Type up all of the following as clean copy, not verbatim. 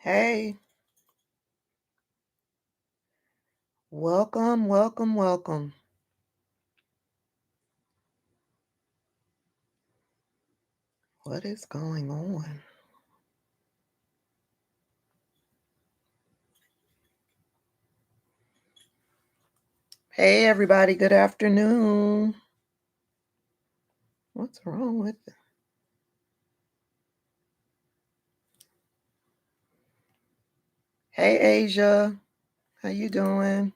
Hey, welcome, welcome, welcome. What is going on? Hey, everybody, good afternoon. What's wrong with it? Hey, Asia, how you doing?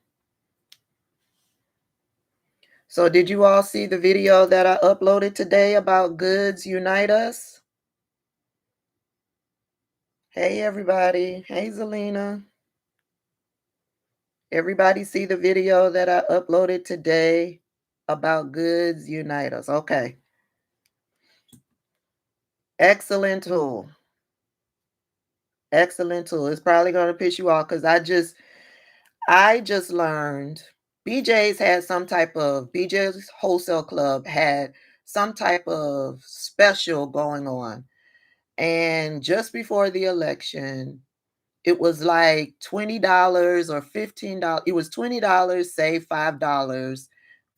So did you all see the video that I uploaded today about Goods Unite Us? Hey, everybody. Hey, Zelina. Everybody see the video that I uploaded today about Goods Unite Us? Okay. Excellent tool. Excellent tool. It's probably going to piss you off because I just learned BJ's Wholesale Club had some type of special going on. And just before the election, it was like $20 or $15. It was $20, save $5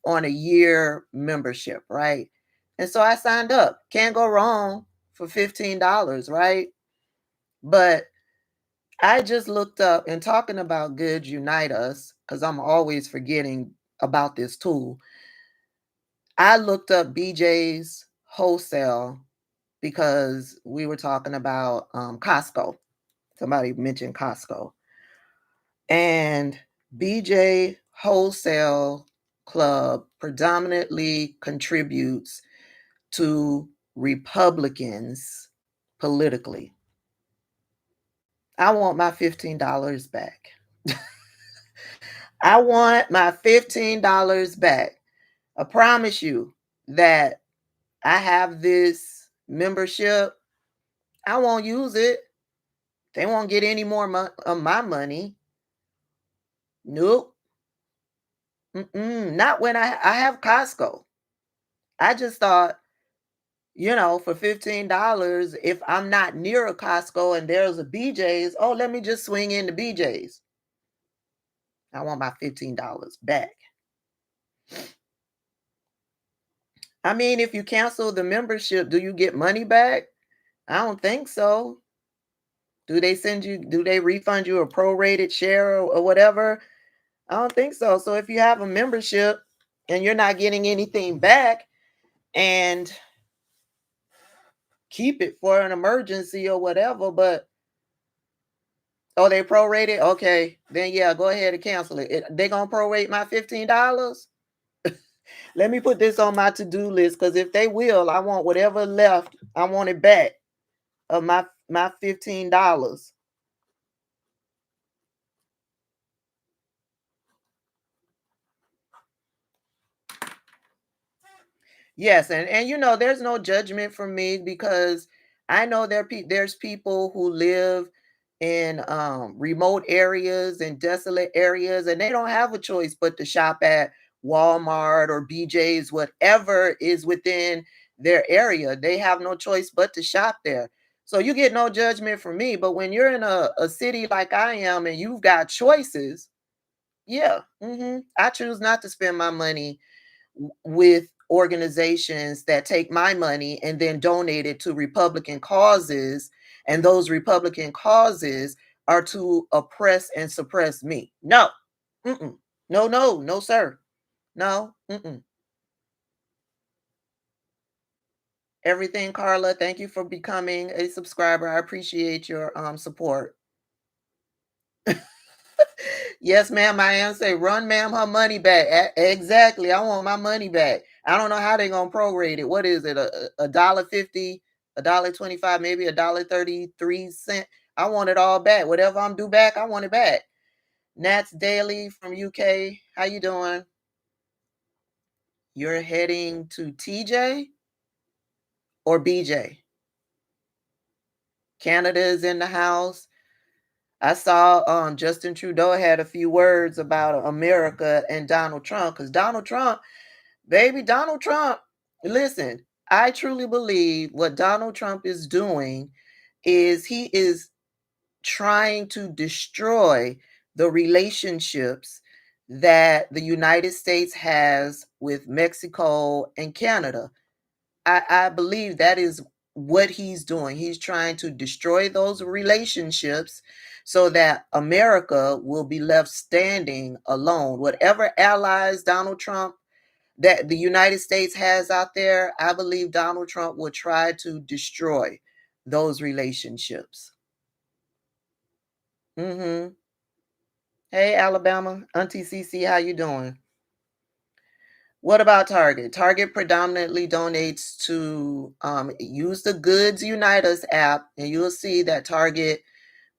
on a year membership, right? And so I signed up. Can't go wrong for $15, right? But I just looked up and talking about Goods Unite Us, because I'm always forgetting about this tool. I looked up BJ's Wholesale because we were talking about Costco. Somebody mentioned Costco. And BJ Wholesale Club predominantly contributes to Republicans politically. I want my $15 back. I want my $15 back. I promise you that I have this membership. I won't use it. They won't get any more of my money. Nope. Not when I have Costco. I just thought, for $15, if I'm not near a Costco and there's a BJ's, let me just swing into BJ's. I want my $15 back. I mean, if you cancel the membership, do you get money back? I don't think so. Do they refund you a prorated share or whatever? I don't think so. So if you have a membership and you're not getting anything back, and keep it for an emergency or whatever, but they prorated? Okay, then yeah, go ahead and cancel it. They gonna prorate my $15? Let me put this on my to-do list, because if they will, I want whatever left. I want it back of my $15. Yes, and there's no judgment from me, because I know there's people who live in remote areas and desolate areas, and they don't have a choice but to shop at Walmart or BJ's, whatever is within their area. They have no choice but to shop there. So you get no judgment from me. But when you're in a city like I am and you've got choices, yeah, I choose not to spend my money with organizations that take my money and then donate it to Republican causes, and those Republican causes are to oppress and suppress me. No. No, sir. No. Everything, Carla. Thank you for becoming a subscriber. I appreciate your support. Yes, ma'am. I am say, run, ma'am, her money back. Exactly. I want my money back. I don't know how they're gonna prorate it. What is it? $1.50, $1.25, maybe $1.33. I want it all back. Whatever I'm due back, I want it back. Nats Daily from UK. How you doing? You're heading to TJ or BJ? Canada is in the house. I saw Justin Trudeau had a few words about America and Donald Trump, because Donald Trump, listen, I truly believe what Donald Trump is doing is he is trying to destroy the relationships that the United States has with Mexico and Canada. I believe that is what he's doing. He's trying to destroy those relationships so that America will be left standing alone. Whatever allies Donald Trump that the United States has out there, I believe Donald Trump will try to destroy those relationships. Hey, Alabama, Auntie CC, how you doing? What about Target? Target predominantly donates to, use the Goods Unite Us app, and you'll see that Target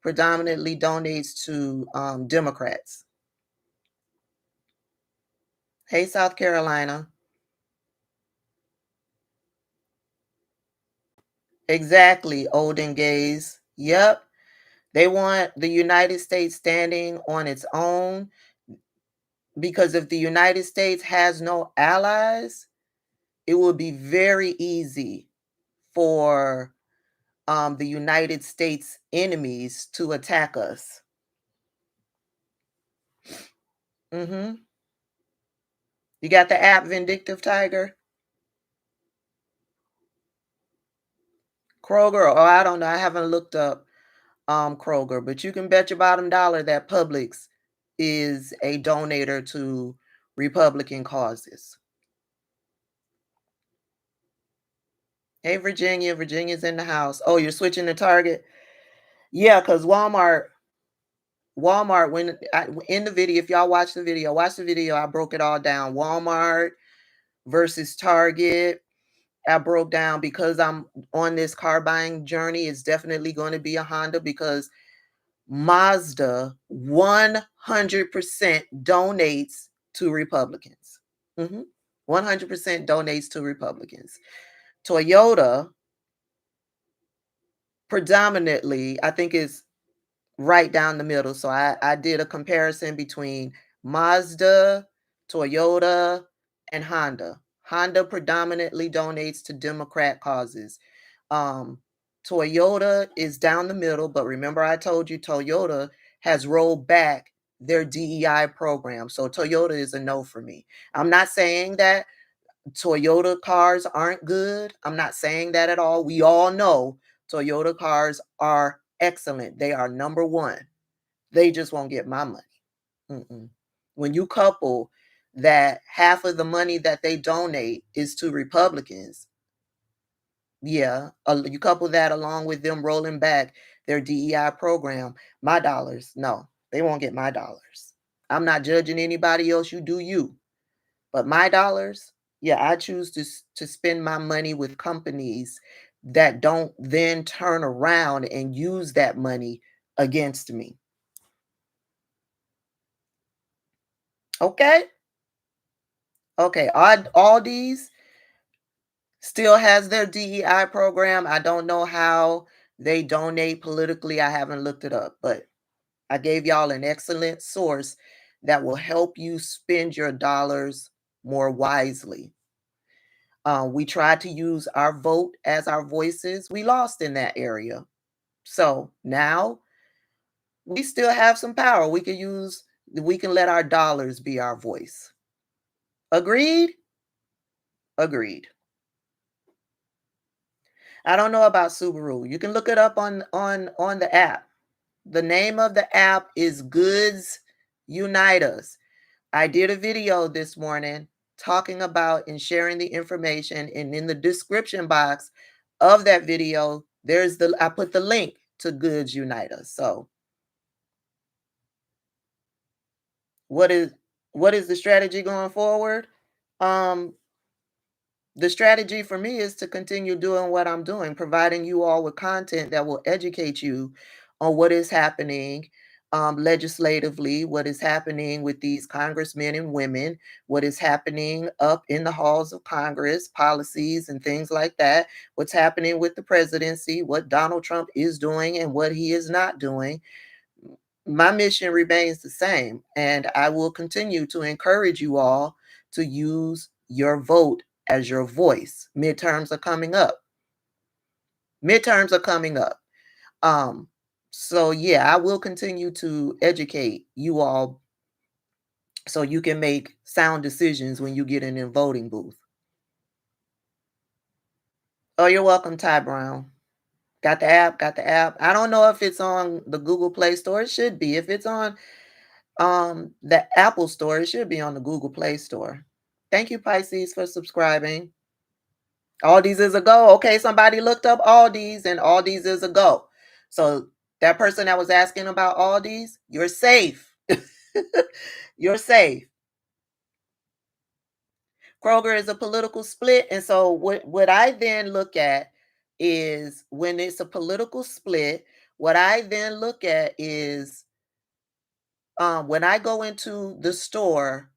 predominantly donates to Democrats. Hey, South Carolina. Exactly, Olden Gaze. Yep. They want the United States standing on its own, because if the United States has no allies, it will be very easy for the United States enemies to attack us. You got the app Vindictive Tiger? Kroger? Oh, I don't know. I haven't looked up Kroger, but you can bet your bottom dollar that Publix is a donator to Republican causes. Hey, Virginia. Virginia's in the house. Oh, you're switching to Target? Yeah, because Walmart, when in the video, if y'all watch the video, I broke it all down. Walmart versus Target. I broke down, because I'm on this car buying journey, it's definitely going to be a Honda, because Mazda 100% donates to Republicans. 100% donates to Republicans. Toyota predominantly, I think, is right down the middle. So I did a comparison between Mazda, Toyota, and Honda. Honda predominantly donates to Democrat causes. Um, Toyota is down the middle, but remember I told you Toyota has rolled back their DEI program. So Toyota is a no for me. I'm not saying that Toyota cars aren't good. I'm not saying that at all. We all know Toyota cars are excellent. They are number one. They just won't get my money. When you couple that half of the money that they donate is to Republicans, yeah, you couple that along with them rolling back their DEI program, my dollars, no, they won't get my dollars. I'm not judging anybody else. You do you. But my dollars, yeah, I choose to spend my money with companies that don't then turn around and use that money against me. Okay? Okay, Aldi's still has their DEI program. I don't know how they donate politically. I haven't looked it up, but I gave y'all an excellent source that will help you spend your dollars more wisely. We tried to use our vote as our voices. We lost in that area. So now we still have some power. We can let our dollars be our voice. Agreed? Agreed. I don't know about Subaru. You can look it up on the app. The name of the app is Goods Unite Us. I did a video this morning talking about and sharing the information, and in the description box of that video, I put the link to Goods Unite Us. So what is the strategy going forward? Um, the strategy for me is to continue doing what I'm doing, providing you all with content that will educate you on what is happening legislatively, what is happening with these congressmen and women, what is happening up in the halls of Congress, policies and things like that, what's happening with the presidency, what Donald Trump is doing and what he is not doing. My mission remains the same, and I will continue to encourage you all to use your vote as your voice. Midterms are coming up. Midterms are coming up. So yeah, I will continue to educate you all so you can make sound decisions when you get in a voting booth. Oh, you're welcome, Ty Brown. Got the app, got the app. I don't know if it's on the Google Play Store. It should be. If it's on the Apple Store, it should be on the Google Play Store. Thank you, Pisces, for subscribing. Aldi's is a go. Okay, somebody looked up Aldi's and Aldi's is a go. So that person that was asking about Aldi's, you're safe. You're safe. Kroger is a political split. And so what I then look at is when it's a political split, what I then look at is when I go into the store,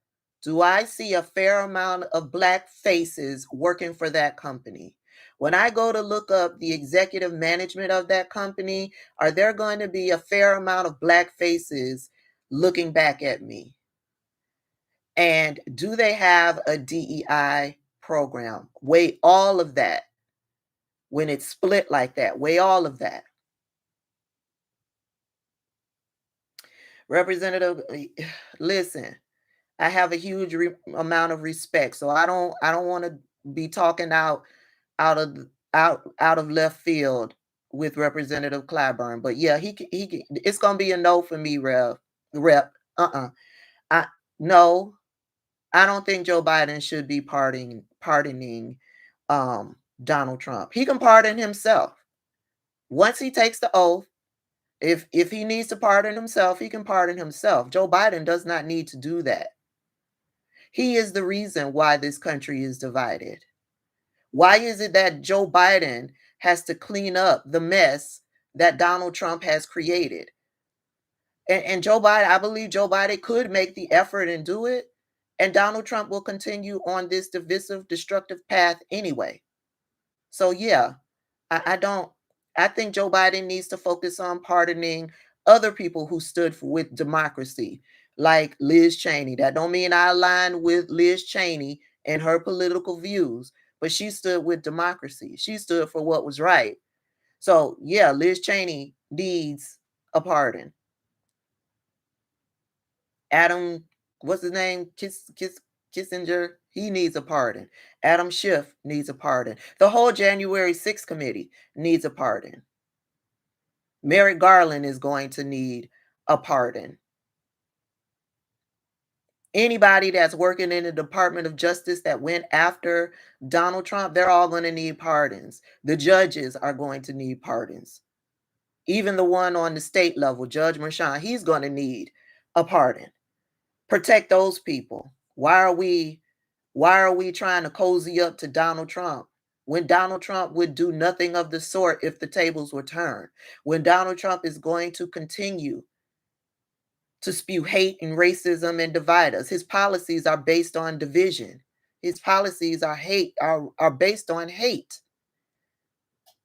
do I see a fair amount of Black faces working for that company? When I go to look up the executive management of that company, are there going to be a fair amount of Black faces looking back at me? And do they have a DEI program? Weigh all of that. When it's split like that, weigh all of that. Representative, listen, I have a huge amount of respect, so I don't want to be talking out of left field with Representative Clyburn. But yeah, it's gonna be a no for me, Rep. I no, I don't think Joe Biden should be pardoning Donald Trump. He can pardon himself once he takes the oath. If he needs to pardon himself, he can pardon himself. Joe Biden does not need to do that. He is the reason why this country is divided. Why is it that Joe Biden has to clean up the mess that Donald Trump has created? And Joe Biden, I believe Joe Biden could make the effort and do it, and Donald Trump will continue on this divisive, destructive path anyway. So yeah, I don't. I think Joe Biden needs to focus on pardoning other people who stood with democracy, like Liz Cheney. That don't mean I align with Liz Cheney and her political views, but she stood with democracy. She stood for what was right. So yeah, Liz Cheney needs a pardon. Adam, what's his name? Kissinger, he needs a pardon. Adam Schiff needs a pardon. The whole January 6th committee needs a pardon. Merrick Garland is going to need a pardon. Anybody that's working in the Department of Justice that went after Donald Trump, they're all going to need pardons. The judges are going to need pardons. Even the one on the state level, Judge Merchan, he's going to need a pardon. Protect those people. Why are we trying to cozy up to Donald Trump when Donald Trump would do nothing of the sort if the tables were turned? When Donald Trump is going to continue to spew hate and racism and divide us. His policies are based on division. His policies are based on hate.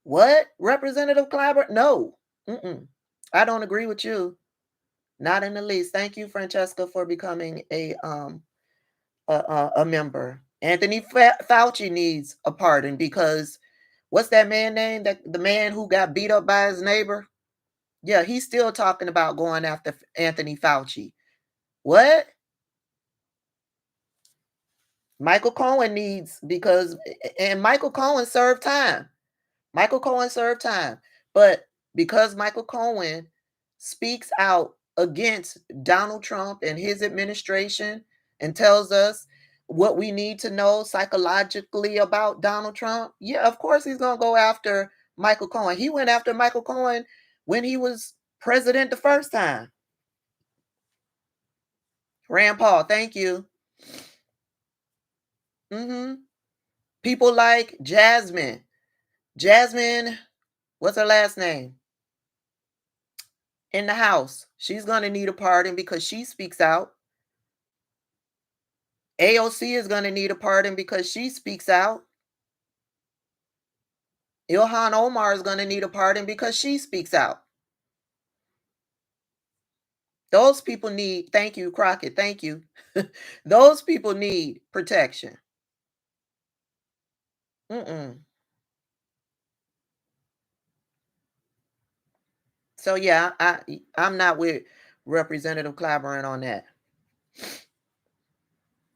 What? Representative Clyburn? No. I don't agree with you. Not in the least. Thank you, Francesca, for becoming a member. Anthony Fauci needs a pardon because what's that man name? That the man who got beat up by his neighbor? Yeah, he's still talking about going after Anthony Fauci. What? Michael Cohen needs and Michael Cohen served time. Michael Cohen served time. But because Michael Cohen speaks out against Donald Trump and his administration and tells us what we need to know psychologically about Donald Trump, yeah, of course he's going to go after Michael Cohen. He went after Michael Cohen when he was president the first time. Rand Paul, thank you. People like Jasmine. Jasmine, what's her last name? In the House. She's going to need a pardon because she speaks out. AOC is going to need a pardon because she speaks out. Ilhan Omar is going to need a pardon because she speaks out. Those people need, thank you, Crockett, thank you. Those people need protection. So yeah, I'm not with Representative Clyburn on that.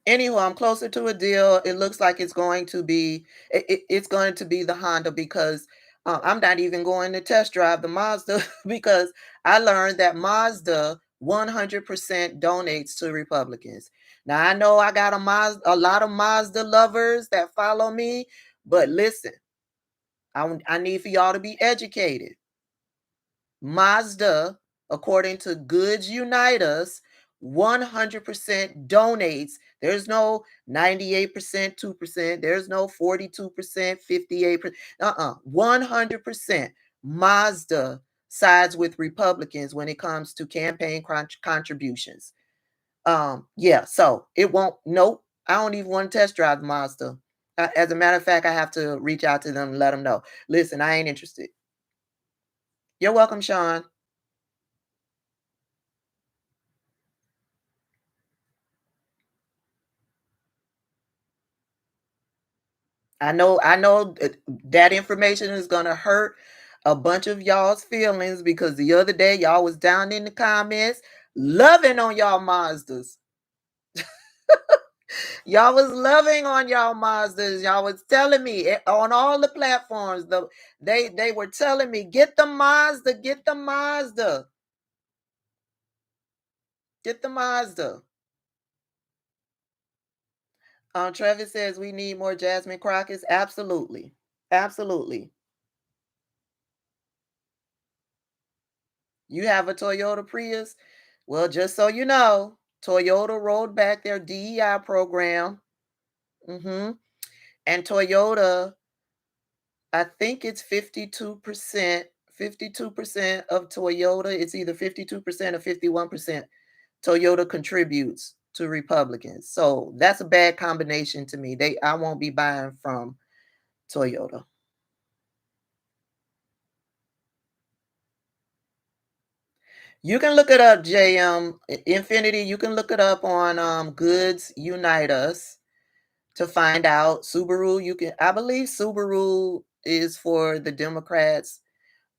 Anywho, I'm closer to a deal. It looks like it's going to be the Honda because I'm not even going to test drive the Mazda because I learned that Mazda 100% donates to Republicans. Now I know I got a lot of Mazda lovers that follow me, but listen, I need for y'all to be educated. Mazda, according to Goods Unite Us, 100% donates. There's no 98%, 2%. There's no 42%, 58%. 100% Mazda sides with Republicans when it comes to campaign contributions. Yeah, so it won't, nope. I don't even want to test drive the Mazda. As a matter of fact, I have to reach out to them and let them know. Listen, I ain't interested. You're welcome, Sean. I know that information is gonna hurt a bunch of y'all's feelings because the other day y'all was down in the comments loving on y'all Mazdas. Y'all was loving on y'all Mazdas. Y'all was telling me on all the platforms. They were telling me, get the Mazda, get the Mazda, get the Mazda. Travis says we need more Jasmine Crockett's. Absolutely, absolutely. You have a Toyota Prius? Well, just so you know, Toyota rolled back their DEI program. And Toyota, I think it's 52%. 52% of Toyota, it's either 52% or 51%. Toyota contributes to Republicans. So that's a bad combination to me. I won't be buying from Toyota. You can look it up, JM Infinity. You can look it up on Goods Unite Us to find out. Subaru, I believe Subaru is for the Democrats.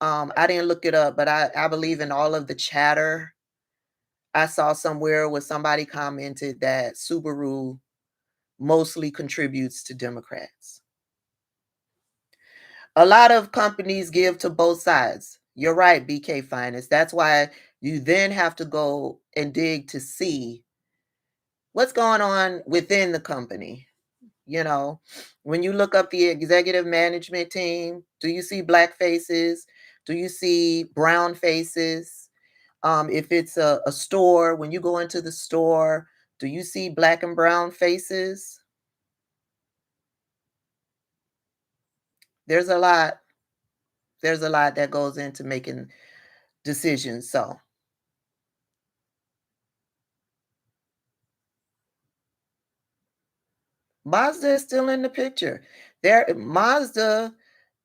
I didn't look it up, but I believe in all of the chatter. I saw somewhere where somebody commented that Subaru mostly contributes to Democrats. A lot of companies give to both sides. You're right, BK Finest. That's why you then have to go and dig to see what's going on within the company. You know, when you look up the executive management team, do you see black faces? Do you see brown faces? If it's a store, when you go into the store, do you see black and brown faces? There's a lot. There's a lot that goes into making decisions. So Mazda is still in the picture. Mazda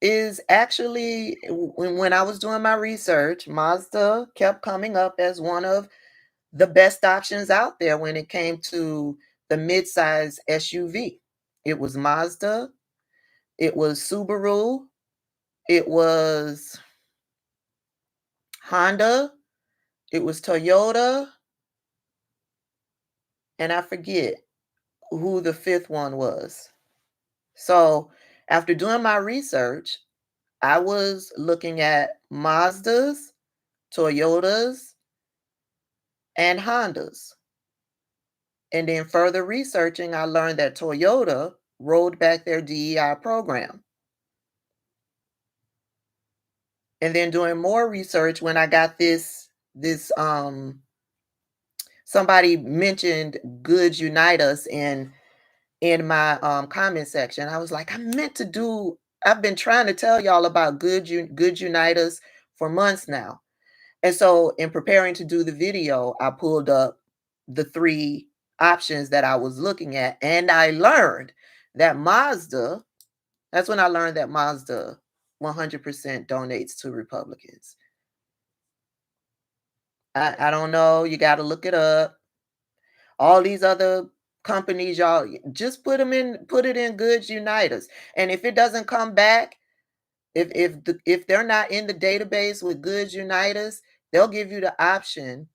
is actually, when I was doing my research, Mazda kept coming up as one of the best options out there when it came to the midsize SUV. It was Mazda, it was Subaru, it was Honda, it was Toyota, and I forget who the fifth one was. So after doing my research, I was looking at Mazdas, Toyotas, and Hondas. And then further researching, I learned that Toyota rolled back their DEI program. And then doing more research, when I got this somebody mentioned Goods Unite Us in my comment section. I was like, I've been trying to tell y'all about Goods Unite Us for months now. And so in preparing to do the video, I pulled up the three options that I was looking at, and I learned that Mazda, that's when I learned that Mazda 100% donates to Republicans. I don't know. You got to look it up. All these other companies, y'all just put it in Goods Unite Us. And if it doesn't come back, If they're not in the database with Goods Unitas, they'll give you the option.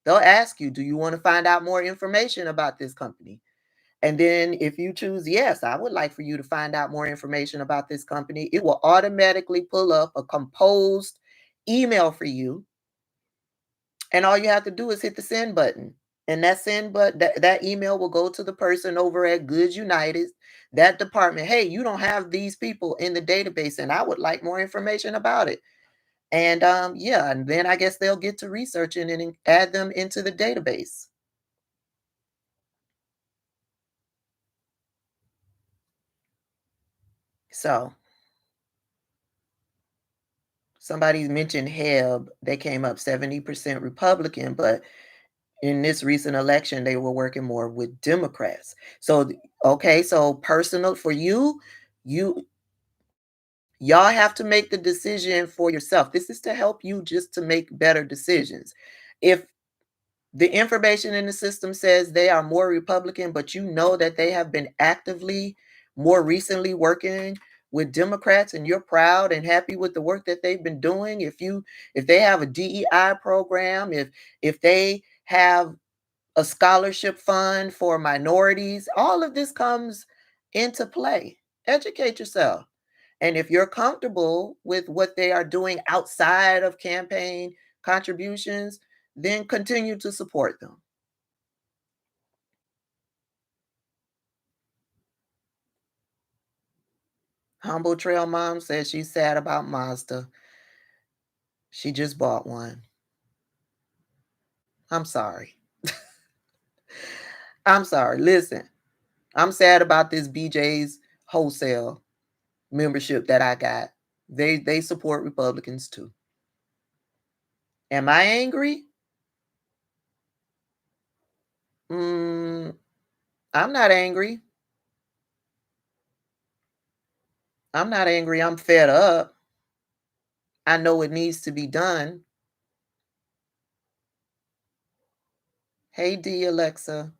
They'll ask you, do you want to find out more information about this company? And then if you choose yes, I would like for you to find out more information about this company, it will automatically pull up a composed email for you. And all you have to do is hit the send button. And that send button, that email will go to the person over at Goods United, that department. Hey, you don't have these people in the database, and I would like more information about it. And yeah, and then I guess they'll get to researching and add them into the database. So somebody mentioned Heb, they came up 70% Republican, but in this recent election, they were working more with Democrats. So, okay, so personal for you, you y'all have to make the decision for yourself. This is to help you just to make better decisions. If the information in the system says they are more Republican, but you know that they have been actively, more recently working with Democrats, and you're proud and happy with the work that they've been doing. If they have a DEI program, if they have a scholarship fund for minorities, all of this comes into play. Educate yourself. And if you're comfortable with what they are doing outside of campaign contributions, then continue to support them. Humble Trail Mom says she's sad about Mazda. She just bought one. I'm sorry. I'm sorry. Listen, I'm sad about this BJ's wholesale membership that I got. They support Republicans too. Am I angry? Mm, I'm not angry. I'm not angry. I'm fed up. I know it needs to be done. Hey, D, Alexa.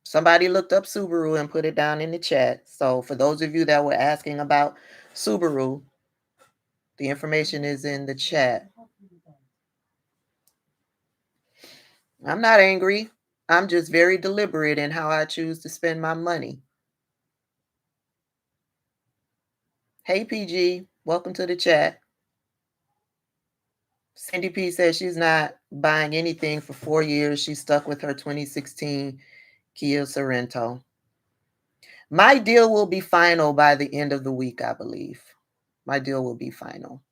Somebody looked up Subaru and put it down in the chat. So for those of you that were asking about Subaru, the information is in the chat. I'm not angry. I'm just very deliberate in how I choose to spend my money. Hey, PG, welcome to the chat. Cindy P says she's not buying anything for 4 years. She's stuck with her 2016 Kia Sorento. My deal will be final by the end of the week, I believe. My deal will be final.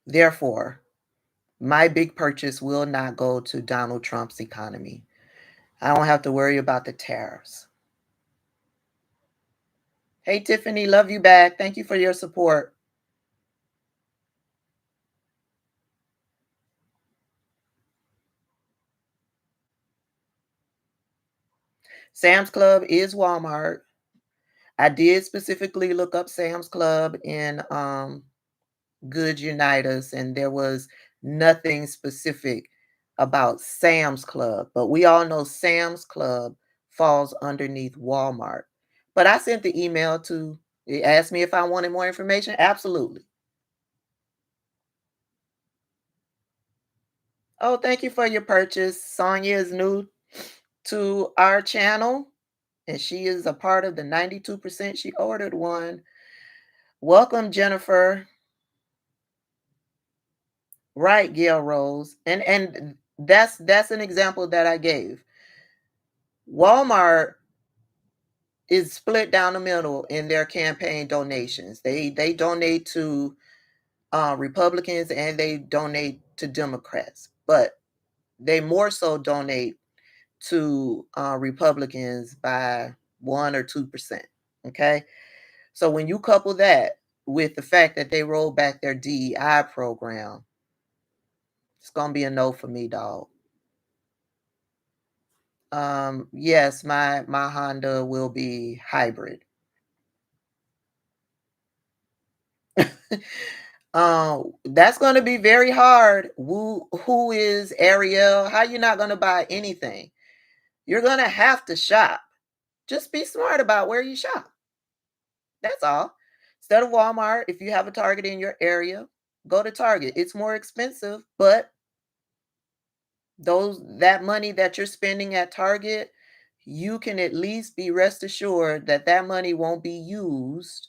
Therefore, my big purchase will not go to Donald Trump's economy. I don't have to worry about the tariffs. Hey, Tiffany, love you back. Thank you for your support. Sam's Club is Walmart. I did specifically look up Sam's Club in Goods Unitas, and there was nothing specific about Sam's Club. But we all know Sam's Club falls underneath Walmart. But I sent the email to, it asked me if I wanted more information. Absolutely. Oh, thank you for your purchase. Sonia is new to our channel, and she is a part of the 92%. She ordered one. Welcome, Jennifer. Right, Gail Rose. And that's an example that I gave. Walmart is split down the middle in their campaign donations. They donate to Republicans and they donate to Democrats, but they more so donate to Republicans by 1 or 2%. Okay, so when you couple that with the fact that they rolled back their DEI program, it's gonna be a no for me, dog. Yes, my Honda will be hybrid. That's going to be very hard. Who is Ariel? How you not going to buy anything? You're going to have to shop Just be smart about where you shop. That's all. Instead of Walmart, if you have a Target in your area, go to Target. It's more expensive, but that money that you're spending at Target, you can at least be rest assured that that money won't be used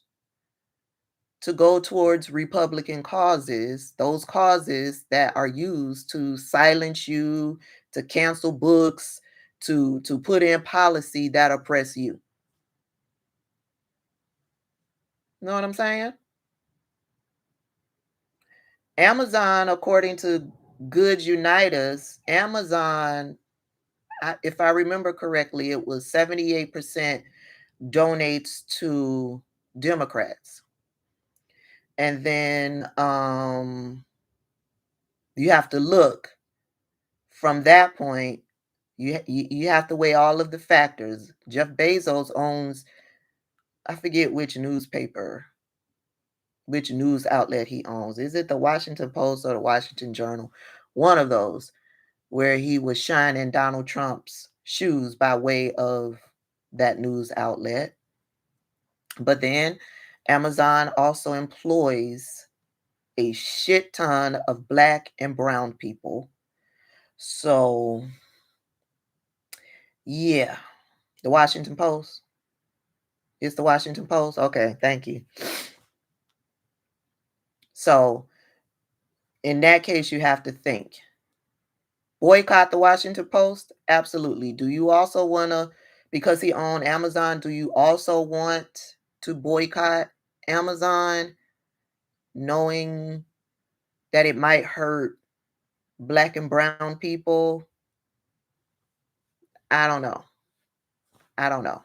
to go towards Republican causes, those causes that are used to silence you, to cancel books, to put in policy that oppress you. Know what I'm saying? Amazon, according to Good Unite Us, Amazon, if I remember correctly, it was 78% donates to Democrats. And then you have to look from that point. You have to weigh all of the factors. Jeff Bezos owns, I forget which newspaper, which news outlet he owns. Is it the Washington Post or the Washington Journal? One of those, where he was shining Donald Trump's shoes by way of that news outlet. But then Amazon also employs a shit ton of Black and brown people. So, yeah, the Washington Post. It's the Washington Post. Okay, thank you. So, in that case, you have to think. Boycott the Washington Post? Absolutely. Do you also want to, because he owned Amazon, do you also want to boycott Amazon, knowing that it might hurt Black and brown people? I don't know. I don't know.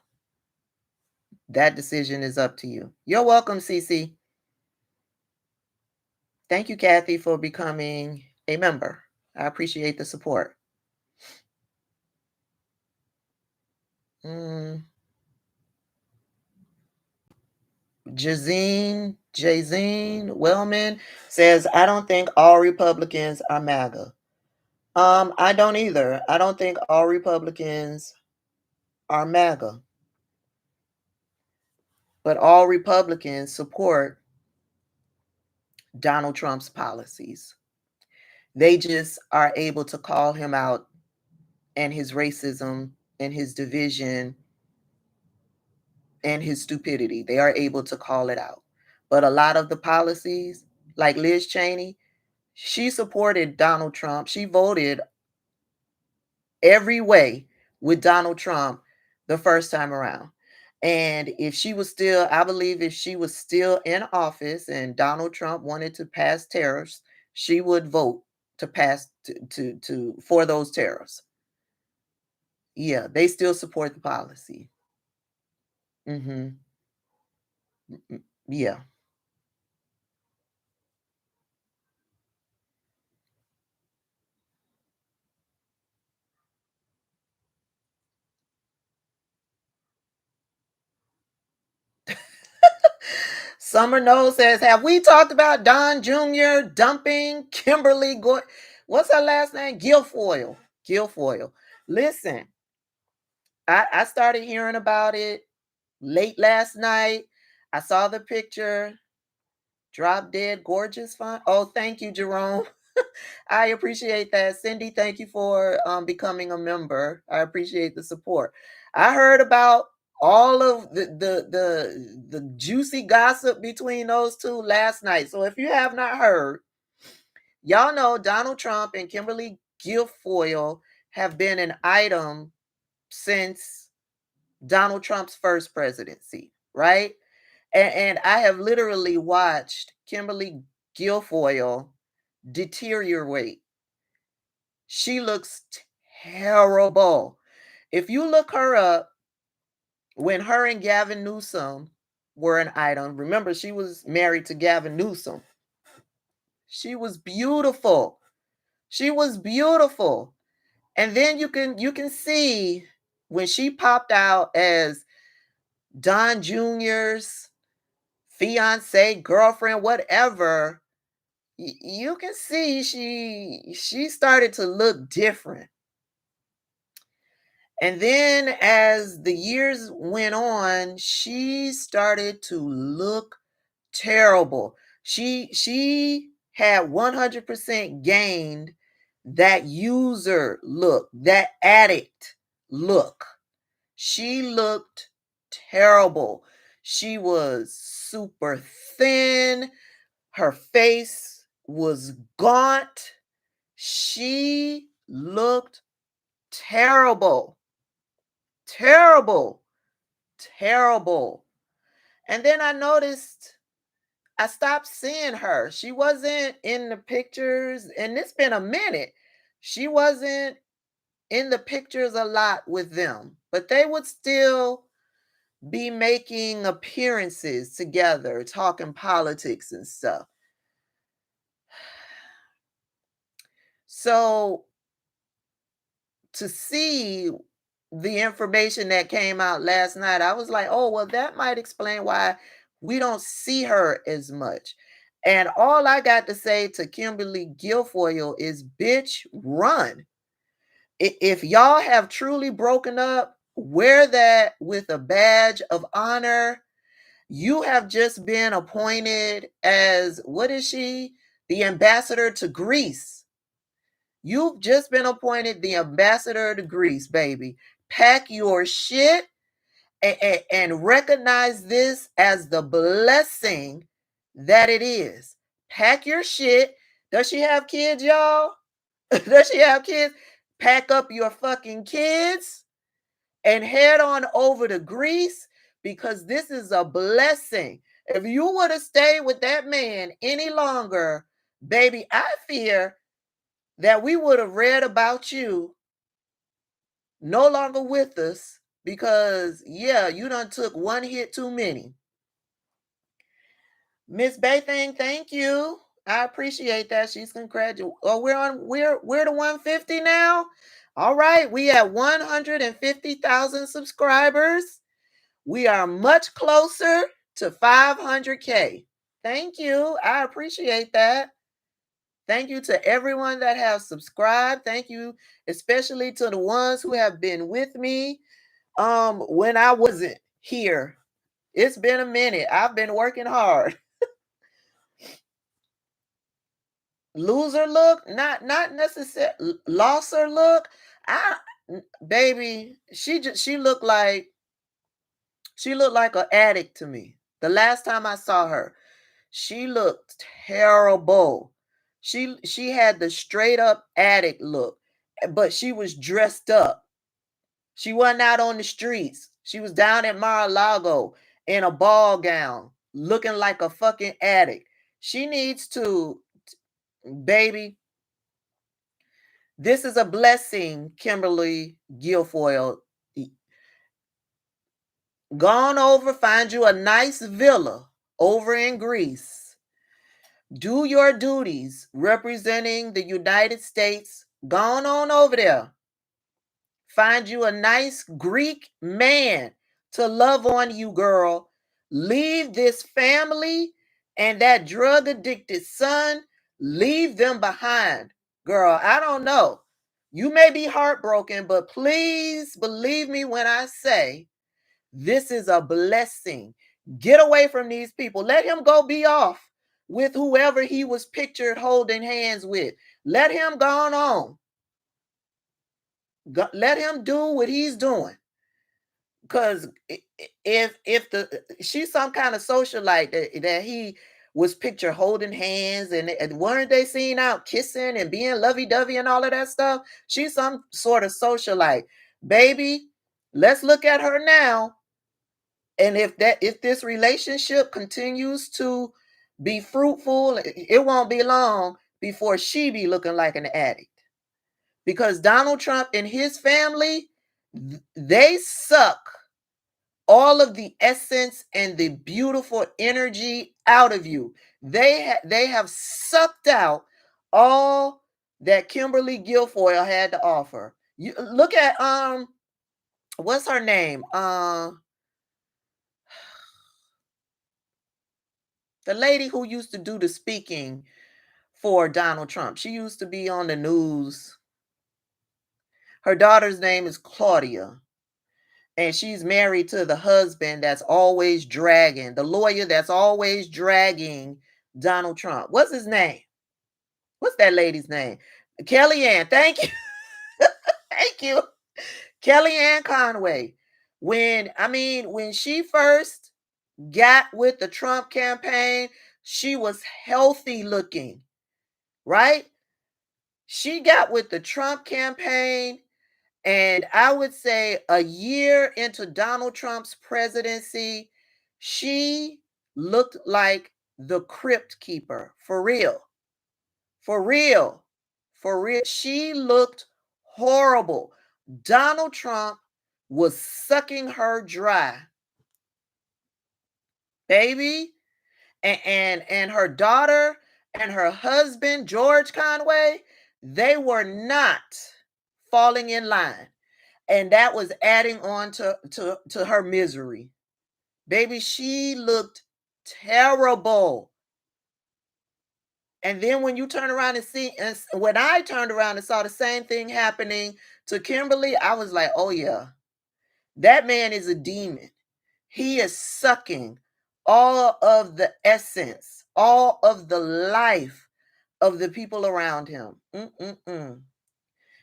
That decision is up to you. You're welcome, Cece. Thank you, Kathy, for becoming a member. I appreciate the support. Jazine Wellman says, I don't think all Republicans are MAGA. I don't either. I don't think all Republicans are MAGA. But all Republicans support Donald Trump's policies. They just are able to call him out and his racism and his division and his stupidity. They are able to call it out. But a lot of the policies, like Liz Cheney, she supported Donald Trump. She voted every way with Donald Trump the first time around. And if she was still, I believe if she was still in office and Donald Trump wanted to pass tariffs, she would vote to pass for those tariffs. Yeah, they still support the policy. Yeah. Summer Knoll says, have we talked about Don Jr. dumping Kimberly what's her last name? Guilfoyle. Guilfoyle. Listen, I started hearing about it late last night. I saw the picture. Drop dead gorgeous fun. Oh, thank you, Jerome. I appreciate that. Cindy, thank you for becoming a member. I appreciate the support. I heard about all of the juicy gossip between those two last night. So if you have not heard, y'all know Donald Trump and Kimberly Guilfoyle have been an item since Donald Trump's first presidency, right? And I have literally watched Kimberly Guilfoyle deteriorate. She looks terrible. If you look her up, when her and Gavin Newsom were an item, remember she was married to Gavin Newsom. She was beautiful. She was beautiful. And then you can see when she popped out as Don Jr.'s fiance, girlfriend, whatever, you can see she started to look different. And then as the years went on, she started to look terrible. She had 100% gained that user look, that addict look. She looked terrible. She was super thin. Her face was gaunt. She looked terrible. Terrible. Terrible. And then I noticed I stopped seeing her. She wasn't in the pictures, and it's been a minute. She wasn't in the pictures a lot with them, but they would still be making appearances together, talking politics and stuff. So to see the information that came out last night, I was like, oh, well, that might explain why we don't see her as much. And all I got to say to Kimberly Guilfoyle is, bitch, run. If y'all have truly broken up, wear that with a badge of honor. You have just been appointed as, what is she? The ambassador to Greece. You've just been appointed the ambassador to Greece, baby. Pack your shit and recognize this as the blessing that it is. Pack your shit. Does she have kids, y'all? Does she have kids? Pack up your fucking kids and head on over to Greece, because this is a blessing. If you would have stayed with that man any longer, baby, I fear that we would have read about you no longer with us, because, yeah, you done took one hit too many. Miss Baything, thank you. I appreciate that. She's congratulating. Oh, we're to 150 now. All right, we have 150,000 subscribers. We are much closer to 500K. Thank you. I appreciate that. Thank you to everyone that has subscribed. Thank you, especially to the ones who have been with me when I wasn't here. It's been a minute. I've been working hard. Loser look, not necessarily losser look. Baby, she looked like an addict to me. The last time I saw her, she looked terrible. She had the straight up addict look, but she was dressed up. She wasn't out on the streets. She was down at Mar-a-Lago in a ball gown, looking like a fucking addict. She needs to, baby. This is a blessing, Kimberly Guilfoyle. Gone over, find you a nice villa over in Greece. Do your duties representing the United States. Gone on over there. Find you a nice Greek man to love on you, girl. Leave this family and that drug addicted son. Leave them behind. Girl, I don't know. You may be heartbroken, but please believe me when I say this is a blessing. Get away from these people. Let him go be off with whoever he was pictured holding hands with. Let him go on. Let him do what he's doing. Because if she's some kind of socialite that he was pictured holding hands, and weren't they seen out kissing and being lovey-dovey and all of that stuff? She's some sort of socialite. Baby, let's look at her now. And if this relationship continues to be fruitful, it won't be long before she be looking like an addict. Because Donald Trump and his family, they suck all of the essence and the beautiful energy out of you. They have sucked out all that Kimberly Guilfoyle had to offer. You look at what's her name? The lady who used to do the speaking for Donald Trump. She used to be on the news. Her daughter's name is Claudia. And she's married to the husband that's always dragging, the lawyer that's always dragging Donald Trump. What's his name? What's that lady's name? Kellyanne. Thank you. Thank you. Kellyanne Conway. When she first got with the Trump campaign, she was healthy looking, right? She got with the Trump campaign, and I would say a year into Donald Trump's presidency, she looked like the crypt keeper. For real. For real. For real. She looked horrible. Donald Trump was sucking her dry. Baby. And her daughter and her husband, George Conway, they were not falling in line. And that was adding on to her misery. Baby, she looked terrible. And then when you turn around and when I turned around and saw the same thing happening to Kimberly, I was like, oh yeah, that man is a demon. He is sucking all of the essence, all of the life of the people around him.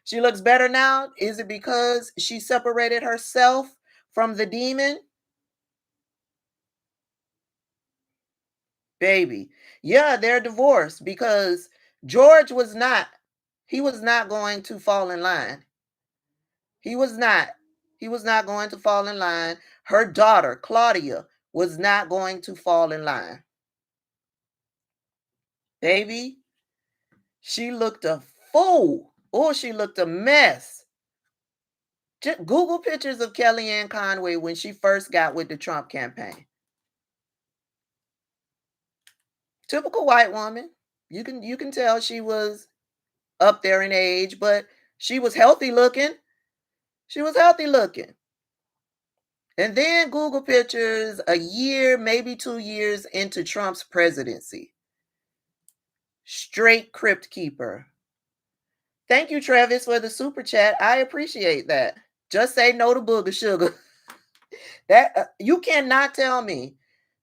She looks better now. Is it because she separated herself from the demon? Baby. Yeah, they're divorced because George was not going to fall in line. He was not. He was not going to fall in line. Her daughter, Claudia, was not going to fall in line. Baby, she looked a fool. Oh, she looked a mess. Just Google pictures of Kellyanne Conway when she first got with the Trump campaign. Typical white woman. You can tell she was up there in age, but she was healthy looking. She was healthy looking. And then Google pictures a year, maybe 2 years into Trump's presidency. Straight crypt keeper. Thank you, Travis, for the super chat. I appreciate that. Just say no to booger sugar. That you cannot tell me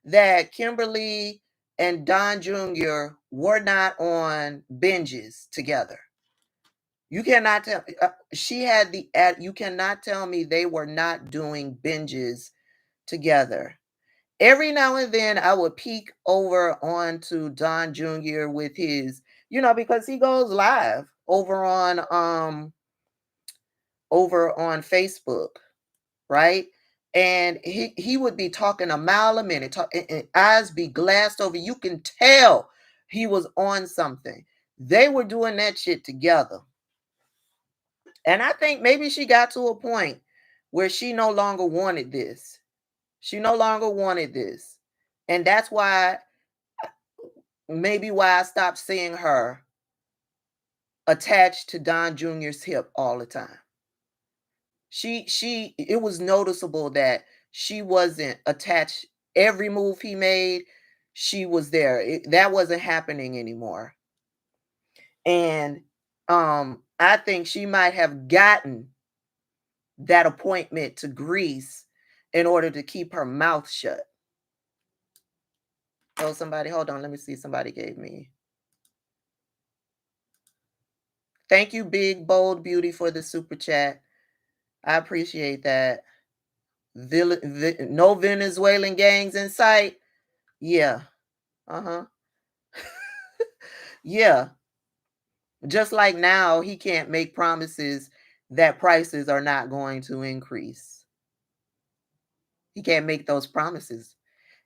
that Kimberly and Don Jr. were not on binges together. You cannot tell she had the ad. You cannot tell me they were not doing binges together. Every now and then I would peek over onto Don Jr. with his, because he goes live over on Facebook, right? And he would be talking a mile a minute, and eyes be glassed over. You can tell he was on something. They were doing that shit together. And I think maybe she got to a point where she no longer wanted this. She no longer wanted this. And that's why I stopped seeing her attached to Don Jr.'s hip all the time. It was noticeable that she wasn't attached. Every move he made, she was there. That wasn't happening anymore. And I think she might have gotten that appointment to Greece in order to keep her mouth shut. Oh, somebody, hold on. Let me see. Somebody gave me. Thank you, Big Bold Beauty, for the super chat. I appreciate that. No Venezuelan gangs in sight. Yeah. Yeah. Just like now, he can't make promises that prices are not going to increase. He can't make those promises.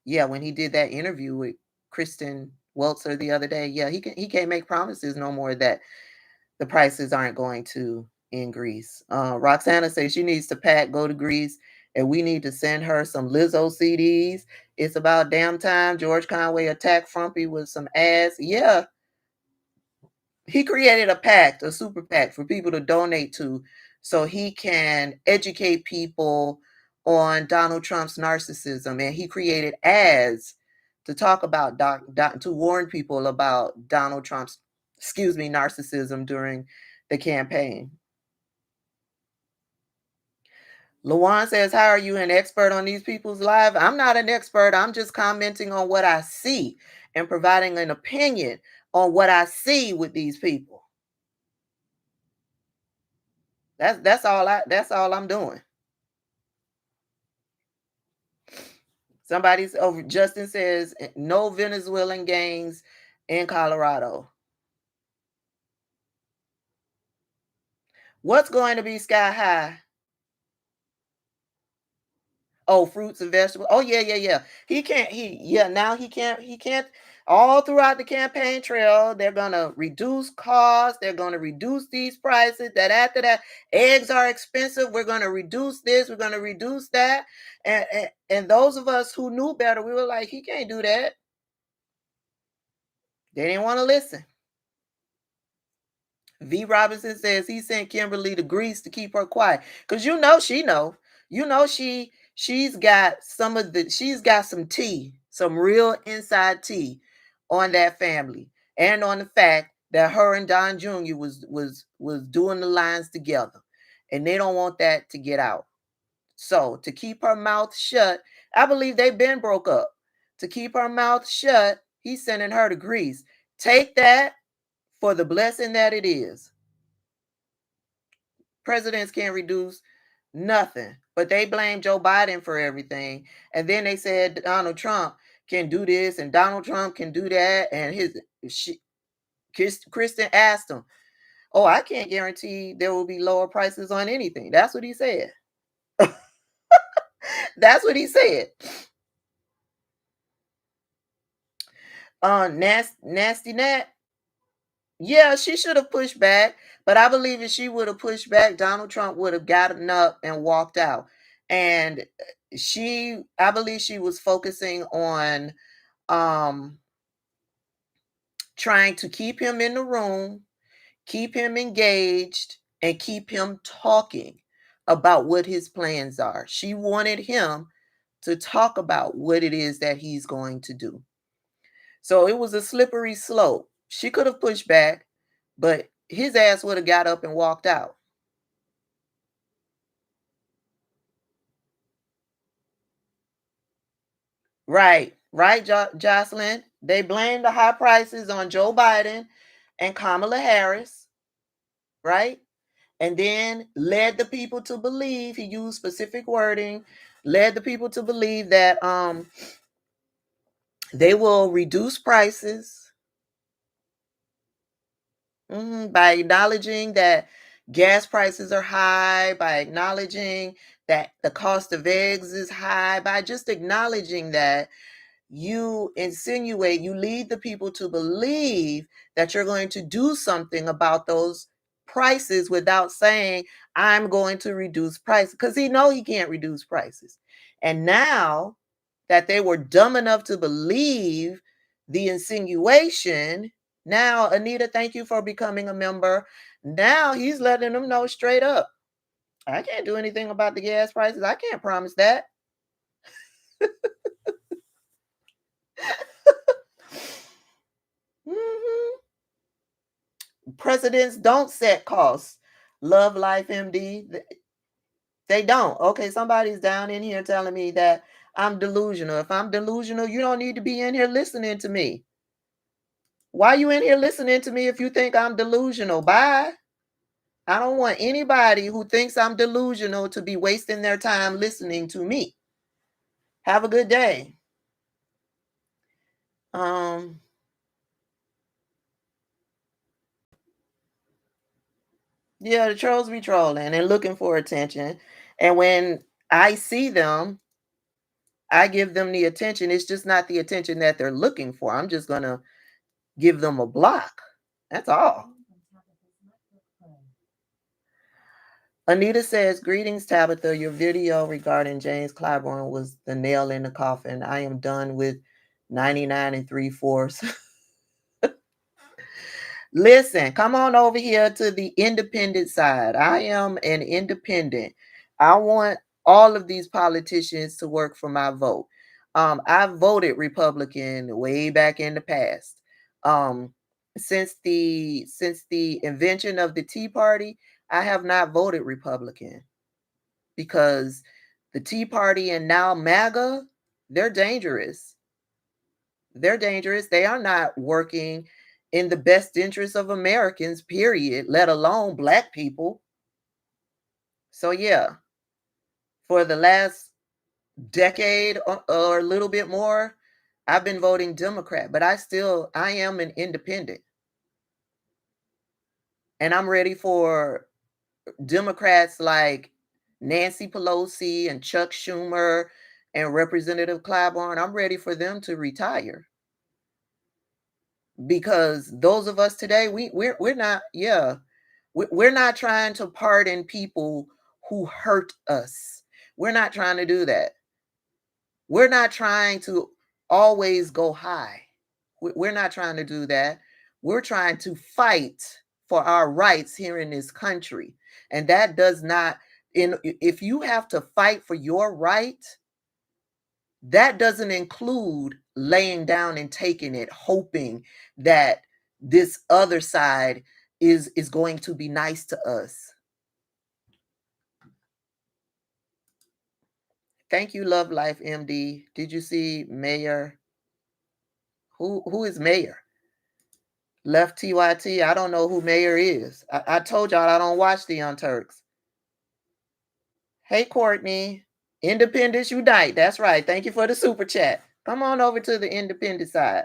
Yeah, when he did that interview with Kristen Weltzer the other day, yeah, he can't make promises no more that the prices aren't going to increase. Roxana says she needs to pack, go to Greece, and we need to send her some Lizzo CDs. It's about damn time George Conway attacked Frumpy with some ads. Yeah. He created a super PAC for people to donate to so he can educate people on Donald Trump's narcissism. And he created ads to talk about, to warn people about Donald Trump's, narcissism during the campaign. Luan says, how are you an expert on these people's lives? I'm not an expert. I'm just commenting on what I see and providing an opinion on what I see with these people. That's all I'm doing. Somebody's over. Justin says no Venezuelan gangs in Colorado. What's going to be sky high? Oh, fruits and vegetables. Oh, yeah. Now he can't. All throughout the campaign trail, they're gonna reduce costs, they're gonna reduce these prices. That after that, eggs are expensive. We're gonna reduce this, we're gonna reduce that. And those of us who knew better, we were like, he can't do that. They didn't want to listen. V. Robinson says he sent Kimberly to Greece to keep her quiet. Because she know. She's got she's got some tea, some real inside tea on that family. And on the fact that her and Don Jr. was doing the lines together. And they don't want that to get out. So to keep her mouth shut, I believe they've been broke up. To keep her mouth shut, he's sending her to Greece. Take that for the blessing that it is. Presidents can't reduce nothing, but they blame Joe Biden for everything. And then they said Donald Trump can do this and Donald Trump can do that. And Kristen asked him, oh, I can't guarantee there will be lower prices on anything. That's what he said. That's what he said. Nasty Nat. Yeah, she should have pushed back, but I believe if she would have pushed back, Donald Trump would have gotten up and walked out. And I believe she was focusing on trying to keep him in the room, keep him engaged, and keep him talking about what his plans are. She wanted him to talk about what it is that he's going to do. So it was a slippery slope. She could have pushed back, but his ass would have got up and walked out. Right, Jocelyn. They blame the high prices on Joe Biden and Kamala Harris, right? And then led the people to believe, he used specific wording, led the people to believe that they will reduce prices by acknowledging that gas prices are high, by acknowledging that the cost of eggs is high, by just acknowledging that you lead the people to believe that you're going to do something about those prices without saying, I'm going to reduce prices, because he can't reduce prices. And now that they were dumb enough to believe the insinuation, now, Anita, thank you for becoming a member. Now he's letting them know straight up, I can't do anything about the gas prices. I can't promise that. Presidents don't set costs. Love Life MD, they don't. Okay, somebody's down in here telling me that I'm delusional. If I'm delusional, you don't need to be in here listening to me. Why are you in here listening to me if you think I'm delusional? Bye. I don't want anybody who thinks I'm delusional to be wasting their time listening to me. Have a good day. Yeah, the trolls be trolling and looking for attention. And when I see them, I give them the attention. It's just not the attention that they're looking for. I'm just going to give them a block. That's all. Anita says, greetings, Tabitha. Your video regarding James Clyburn was the nail in the coffin. I am done with 99 3/4. Listen, come on over here to the independent side. I am an independent. I want all of these politicians to work for my vote. I voted Republican way back in the past. Since the invention of the Tea Party, I have not voted Republican. because the Tea Party and now MAGA, they're dangerous. They're dangerous. They are not working in the best interest of Americans, period, let alone Black people. So yeah, for the last decade or a little bit more, I've been voting Democrat, but I am an independent. And I'm ready for Democrats like Nancy Pelosi and Chuck Schumer and Representative Clyburn. I'm ready for them to retire, because those of us today, we're not, yeah, we're not trying to pardon people who hurt us. We're not trying to do that. We're not trying to always go high. We're not trying to do that. We're trying to fight for our rights here in this country. And that does not, if you have to fight for your right, that doesn't include laying down and taking it, hoping that this other side is going to be nice to us. Thank you, Love Life MD. Did you see Mayor? Who is Mayor? Left TYT. I don't know who Mayor is. I told y'all I don't watch the Young Turks. Hey, Courtney. Independence Unite. That's right. Thank you for the super chat. Come on over to the independent side.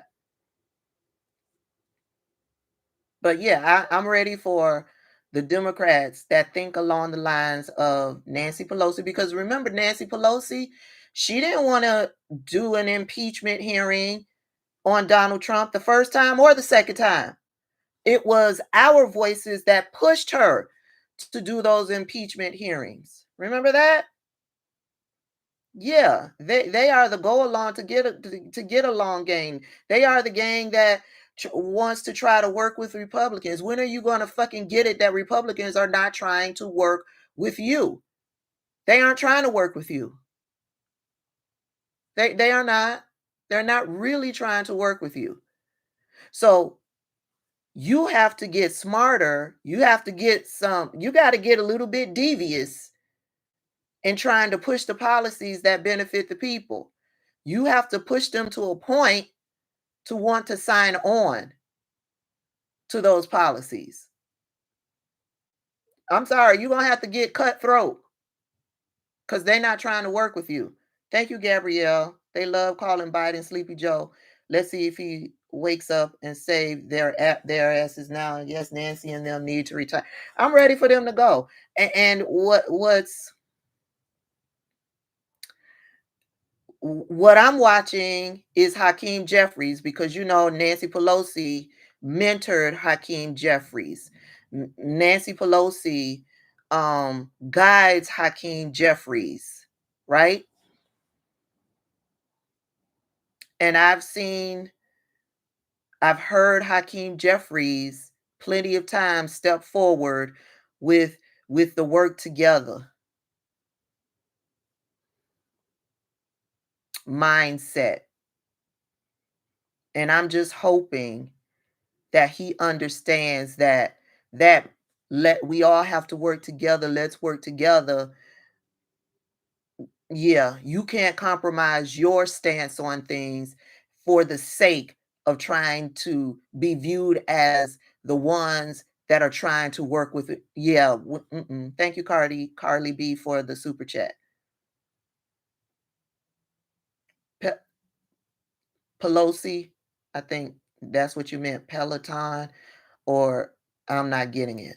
But yeah, I'm ready for the Democrats that think along the lines of Nancy Pelosi, because remember, Nancy Pelosi, she didn't want to do an impeachment hearing on Donald Trump the first time or the second time. It was our voices that pushed her to do those impeachment hearings. Remember that? Yeah, they are the go along to get along gang. They are the gang that wants to try to work with Republicans. When are you going to fucking get it that Republicans are not trying to work with you? They aren't trying to work with you. They are not. They're not really trying to work with you. So you have to get smarter. You have to get you got to get a little bit devious in trying to push the policies that benefit the people. You have to push them to a point to want to sign on to those policies. I'm sorry, you're going to have to get cutthroat because they're not trying to work with you. Thank you, Gabrielle. They love calling Biden Sleepy Joe. Let's see if he wakes up and save their asses now. Yes, Nancy and them need to retire. I'm ready for them to go. And what I'm watching is Hakeem Jeffries, because Nancy Pelosi mentored Hakeem Jeffries. Nancy Pelosi guides Hakeem Jeffries, right? And I've heard Hakeem Jeffries plenty of times step forward with the work together mindset. And I'm just hoping that he understands that we all have to work together. Let's work together. Yeah, you can't compromise your stance on things for the sake of trying to be viewed as the ones that are trying to work with it. Yeah, thank you, Carly B, for the super chat. Pelosi, I think that's what you meant, Peloton, or I'm not getting it.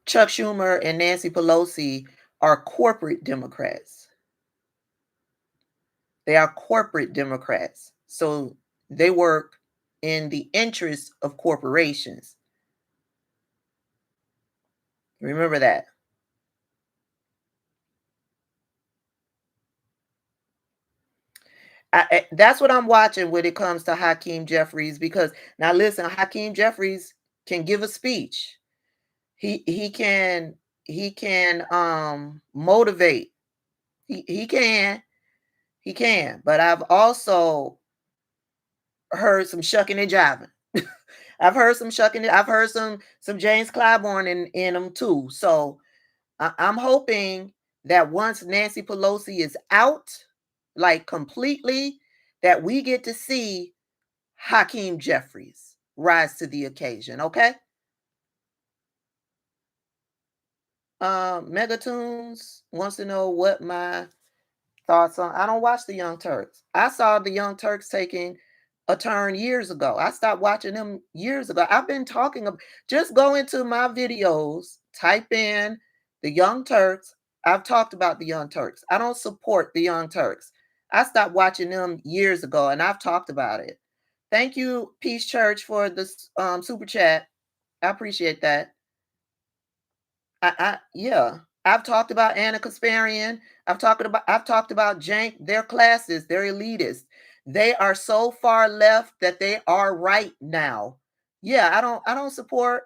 Chuck Schumer and Nancy Pelosi are corporate Democrats. They are corporate Democrats. So they work in the interests of corporations. Remember that. That's what I'm watching when it comes to Hakeem Jeffries, because now listen, Hakeem Jeffries can give a speech. He can motivate. He can. But I've also heard some shucking and jiving. I've heard some shucking. I've heard some James Clyburn in them too. So I'm hoping that once Nancy Pelosi is out, like completely, that we get to see Hakeem Jeffries rise to the occasion. Okay. Megatoons wants to know what my thoughts on. I don't watch the Young Turks. I saw the Young Turks taking a turn years ago. I stopped watching them years ago. I've been talking about, just go into my videos, type in the Young Turks. I've talked about the Young Turks. I don't support the Young Turks. I stopped watching them years ago, and I've talked about it. Thank you, Peace Church, for this super chat. I appreciate that. Yeah. I've talked about Anna Kasparian. I've talked about Jank. They're classist. They're elitist. They are so far left that they are right now. Yeah, I don't support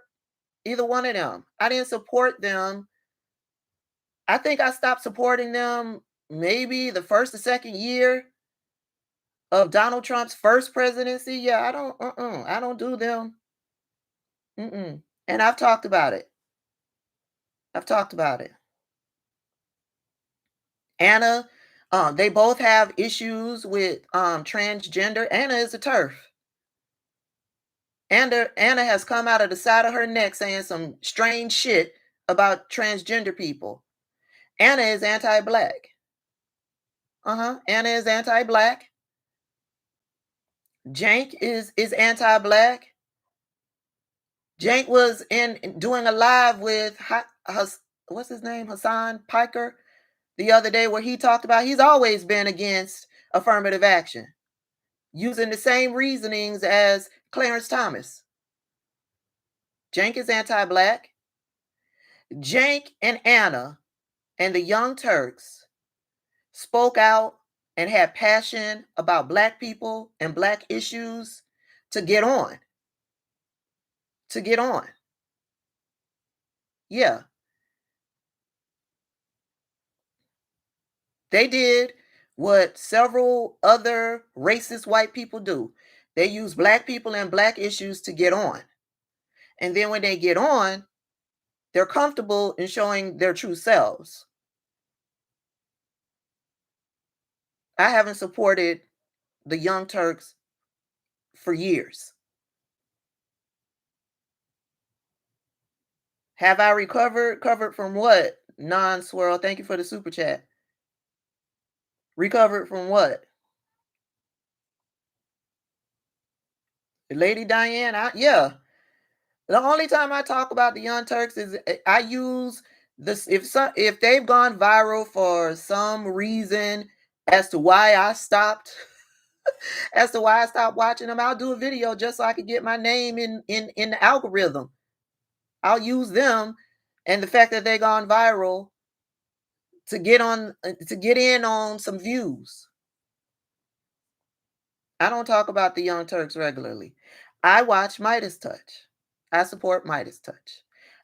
either one of them. I didn't support them. I think I stopped supporting them maybe the first or second year of Donald Trump's first presidency. Yeah, I don't do them. And I've talked about it. I've talked about it. Anna, they both have issues with transgender. Anna is a turf. Anna has come out of the side of her neck saying some strange shit about transgender people. Anna is anti-black. Anna is anti-black. Jank is anti-black. Jank was in doing a live with what's his name, Hassan Piker, the other day, where he talked about he's always been against affirmative action, using the same reasonings as Clarence Thomas. Jank is anti-black. Jank and Anna and the Young Turks spoke out and had passion about black people and black issues to get on. To get on. Yeah. They did what several other racist white people do. They use black people and black issues to get on. And then when they get on, they're comfortable in showing their true selves. I haven't supported the Young Turks for years. Have I recovered? Covered from what? Non-swirl. Thank you for the super chat. Recovered from what? Lady Diane? Yeah. The only time I talk about the Young Turks is I use this if they've gone viral for some reason as to why I stopped watching them. I'll do a video just so I could get my name in the algorithm. I'll use them and the fact that they gone viral to get in on some views. I don't talk about the Young Turks regularly. I watch Midas Touch. I support Midas Touch.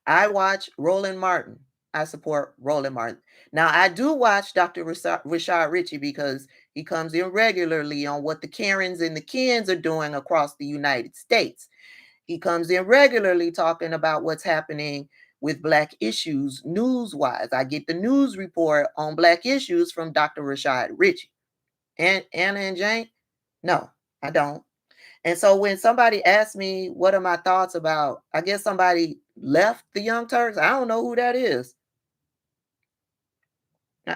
I watch Roland Martin. I support Roland Martin. Now, I do watch Dr. Rashad Ritchie because he comes in regularly on what the Karens and the Kens are doing across the United States. He comes in regularly talking about what's happening with Black issues news-wise. I get the news report on Black issues from Dr. Rashad Ritchie. And Anna and Jane, no, I don't. And so when somebody asks me what are my thoughts about, I guess somebody left the Young Turks. I don't know who that is.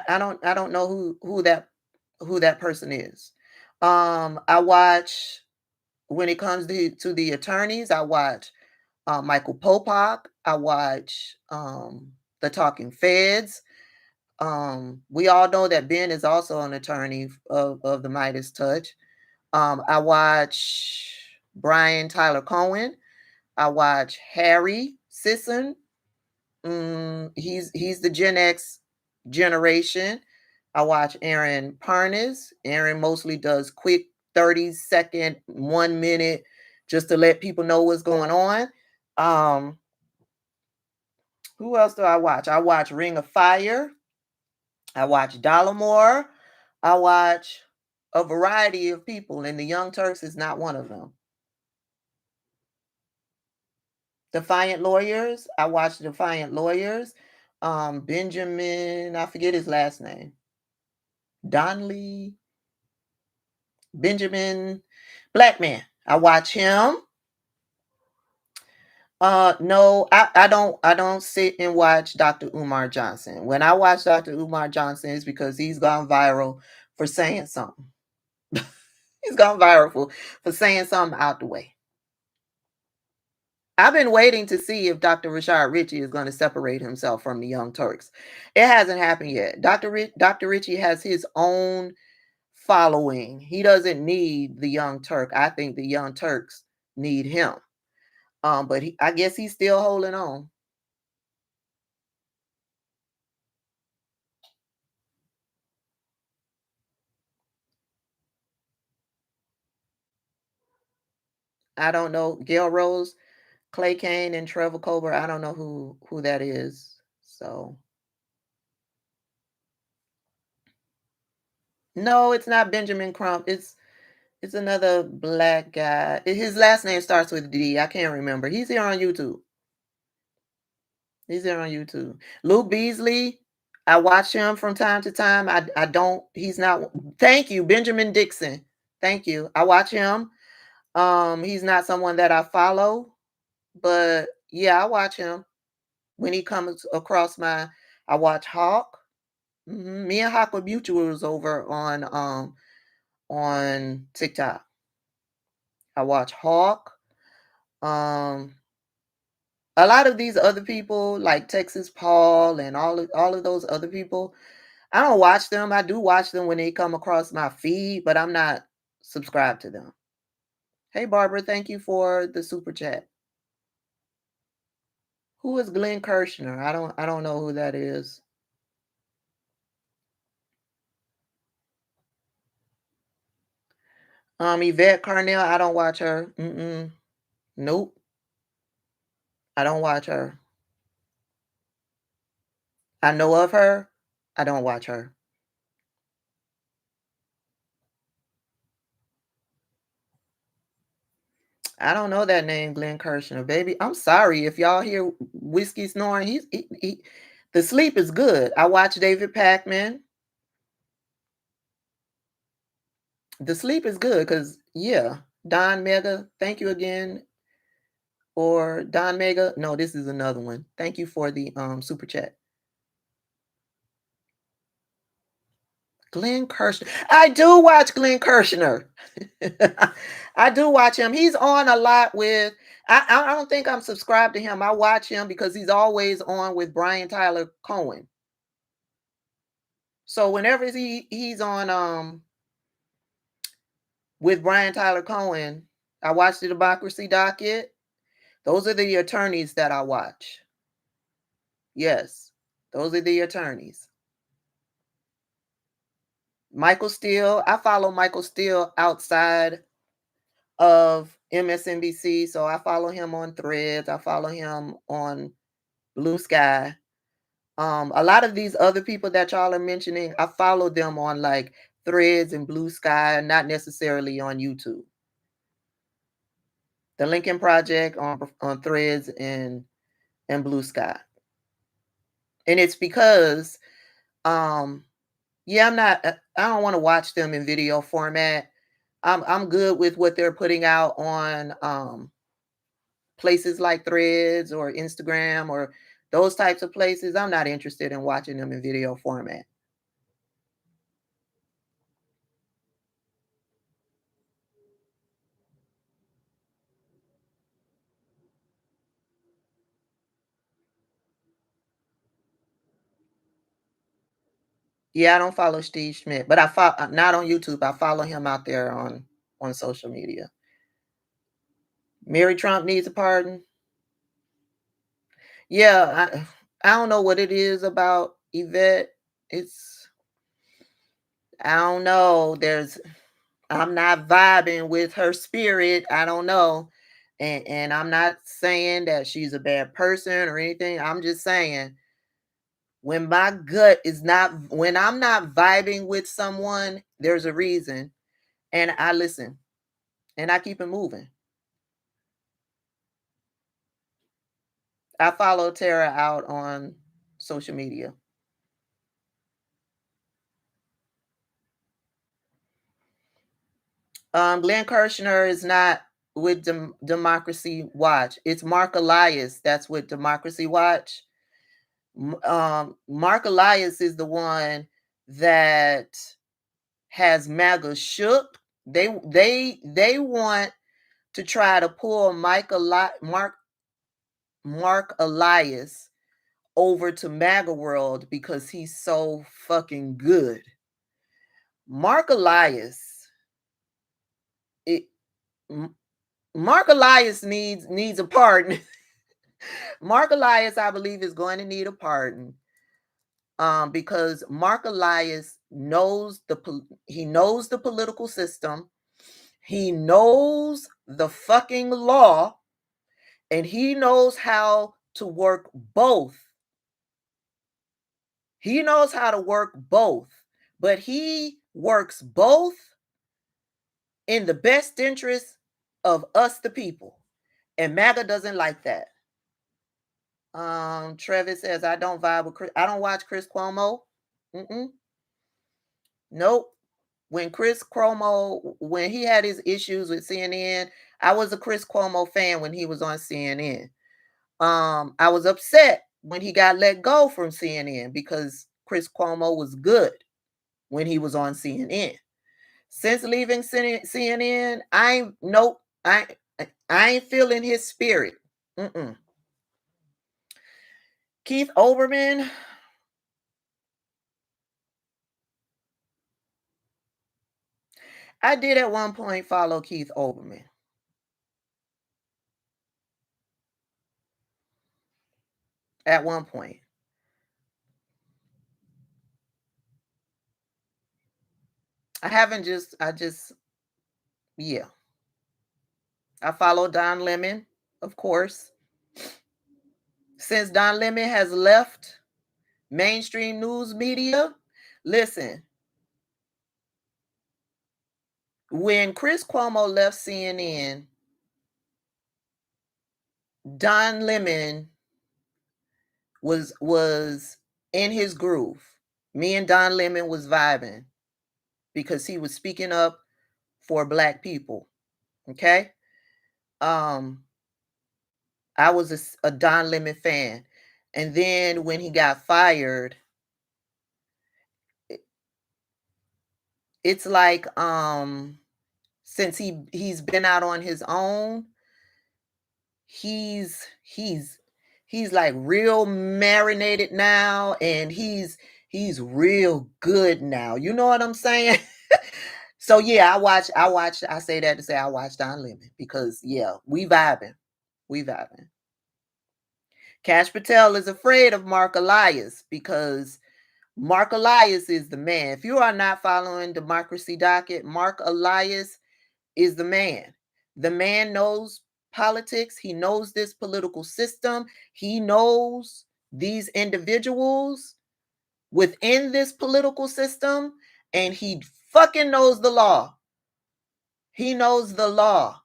I don't know who that person is. I watch when it comes to the attorneys, I watch Michael Popak. I watch the Talking Feds. We all know that Ben is also an attorney of the Midas Touch. I watch Brian Tyler Cohen. I watch Harry Sisson. He's the Gen X generation. I watch Aaron Parnas. Aaron mostly does quick 30-second, 1 minute, just to let people know what's going on. Who else do I watch? I watch Ring of Fire. I watch Dollamore. I watch a variety of people, and the Young Turks is not one of them. Defiant Lawyers. I watched Defiant Lawyers. Benjamin, I forget his last name. Donnelly, Benjamin, black man. I watch him. No, I don't sit and watch Dr. Umar Johnson. When I watch Dr. Umar Johnson, it's because he's gone viral for saying something. He's gone viral for saying something out the way. I've been waiting to see if Dr. Rashad Ritchie is going to separate himself from the Young Turks. It hasn't happened yet. Dr. Ritchie has his own following. He doesn't need the Young Turk. I think the Young Turks need him. But I guess he's still holding on. I don't know. Gail Rose, Clay Kane, and Trevor Colbert. I don't know who that is. So no, it's not Benjamin Crump. It's another black guy. His last name starts with D. I can't remember. He's here on YouTube. He's here on YouTube. Luke Beasley. I watch him from time to time. I don't. He's not. Thank you, Benjamin Dixon. Thank you. I watch him. He's not someone that I follow, but yeah, I watch him when he comes across my. I watch Hawk. Me and Hawk are mutuals over on TikTok. I watch Hawk. Um, a lot of these other people, like Texas Paul and all of those other people, I don't watch them. I do watch them when they come across my feed, but I'm not subscribed to them. Hey Barbara, thank you for the super chat. Who is Glenn Kirshner? I don't know who that is. Yvette Carnell, I don't watch her. Nope. I don't watch her. I know of her. I don't watch her. I don't know that name, Glenn Kirshner, baby. I'm sorry if y'all hear whiskey snoring. The sleep is good. I watch David Packman. The sleep is good because yeah, Don Mega. Thank you again, or Don Mega. No, this is another one. Thank you for the super chat. Glenn Kirshner. I do watch Glenn Kirshner. I do watch him. He's on a lot with. I don't think I'm subscribed to him. I watch him because he's always on with Brian Tyler Cohen. So whenever he's on with Brian Tyler Cohen, I watch the Democracy Docket. Those are the attorneys that I watch. Yes, those are the attorneys. Michael Steele, I follow Michael Steele outside of MSNBC, so I follow him on Threads. I follow him on Blue Sky. A lot of these other people that y'all are mentioning, I follow them on like Threads and Blue Sky, not necessarily on YouTube. The Lincoln Project on Threads and Blue Sky. And it's because yeah, I don't want to watch them in video format. I'm good with what they're putting out on places like Threads or Instagram or those types of places. I'm not interested in watching them in video format. Yeah, I don't follow Steve Schmidt, but I follow not on YouTube. I follow him out there on social media. Mary Trump needs a pardon. Yeah, I don't know what it is about Yvette. I don't know. I'm not vibing with her spirit. I don't know. And I'm not saying that she's a bad person or anything. I'm just saying when my gut is not when I'm not vibing with someone, there's a reason. And I listen and I keep it moving. I follow Tara out on social media. Glenn Kirshner is not with Democracy Watch. It's Mark Elias that's with Democracy Watch. Mark Elias is the one that has MAGA shook. They want to try to pull Mark Elias over to MAGA world because he's so fucking good. Mark Elias, Mark Elias needs a pardon. Mark Elias, I believe, is going to need a pardon. Because Mark Elias knows the political system. He knows the fucking law, and he knows how to work both. He knows how to work both, but he works both in the best interest of us, the people. And MAGA doesn't like that. Travis says, I don't vibe with Chris. I don't watch Chris Cuomo. Nope. When Chris Cuomo, when he had his issues with CNN, I was a Chris Cuomo fan when he was on CNN. I was upset when he got let go from CNN because Chris Cuomo was good when he was on CNN. Since leaving CNN, I ain't feeling his spirit. Keith Olbermann. I did at one point follow Keith Olbermann. At one point. Yeah. I follow Don Lemon, of course. Since Don Lemon has left mainstream news media, listen, when Chris Cuomo left CNN, Don Lemon was in his groove. Me and Don Lemon was vibing because he was speaking up for Black people. Okay? I was a Don Lemon fan. And then when he got fired, it's like since he's been out on his own, he's like real marinated now, and he's real good now. You know what I'm saying? So yeah, I say that to say I watch Don Lemon because yeah, we vibing. Cash Patel is afraid of Mark Elias because Mark Elias is the man. If you are not following Democracy Docket, Mark Elias is the man. The man knows politics. He knows this political system. He knows these individuals within this political system, and he fucking knows the law. He knows the law.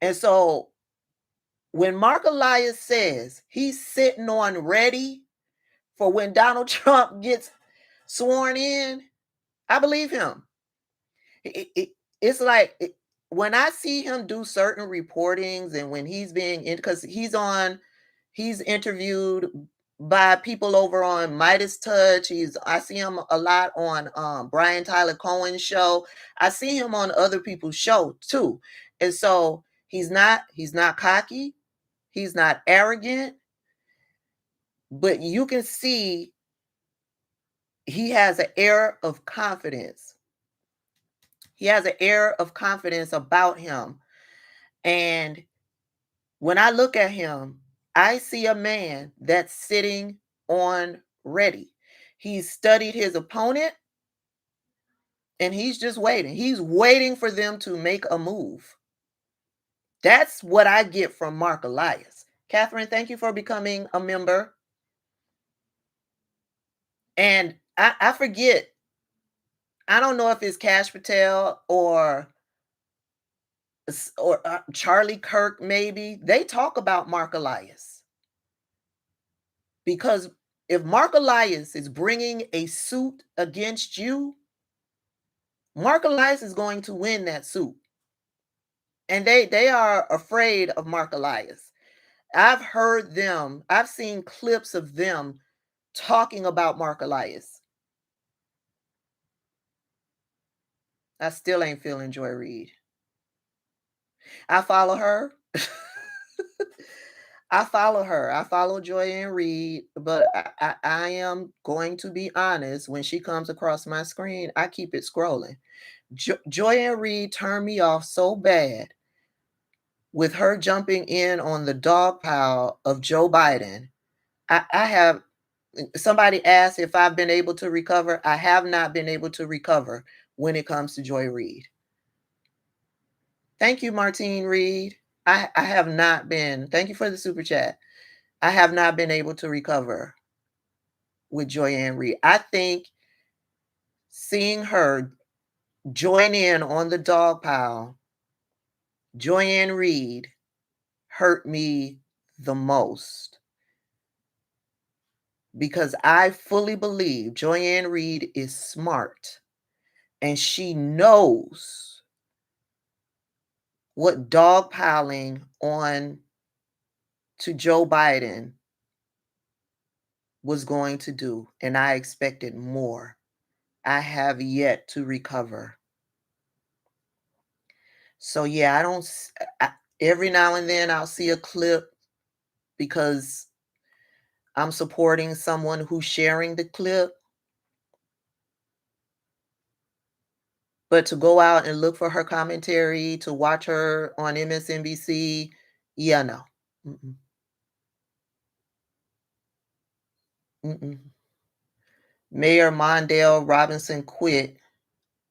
And so when Mark Elias says he's sitting on ready for when Donald Trump gets sworn in, I believe him. It's like when I see him do certain reportings, and when he's being in, because he's interviewed by people over on Midas Touch. I see him a lot on Brian Tyler Cohen's show. I see him on other people's show too. And so he's not cocky, he's not arrogant, but you can see he has an air of confidence. He has an air of confidence about him. And when I look at him, I see a man that's sitting on ready. He's studied his opponent, and he's just waiting. He's waiting for them to make a move. That's what I get from Mark Elias. Catherine, thank you for becoming a member. And I forget, I don't know if it's Cash Patel or Charlie Kirk, maybe. They talk about Mark Elias. Because if Mark Elias is bringing a suit against you, Mark Elias is going to win that suit. And they are afraid of Mark Elias. I've seen clips of them talking about Mark Elias. I still ain't feeling Joy Reid. I follow her. I follow her. I follow Joy Reid, but I am going to be honest. When she comes across my screen, I keep it scrolling. Joy Reid turned me off so bad with her jumping in on the dog pile of Joe Biden. I have somebody asked if I've been able to recover. I have not been able to recover when it comes to Joy Reid. Thank you, Martine Reed. I have not been. Thank you for the super chat. I have not been able to recover with Joyanne Reid. I think seeing her join in on the dog pile, Joyanne Reid, hurt me the most. Because I fully believe Joyanne Reid is smart and she knows what dogpiling on to Joe Biden was going to do, and I expected more. I have yet to recover. So yeah, every now and then I'll see a clip because I'm supporting someone who's sharing the clip. But to go out and look for her commentary, to watch her on MSNBC, yeah, no. Mm-mm. Mm-mm. Mayor Mondale Robinson quit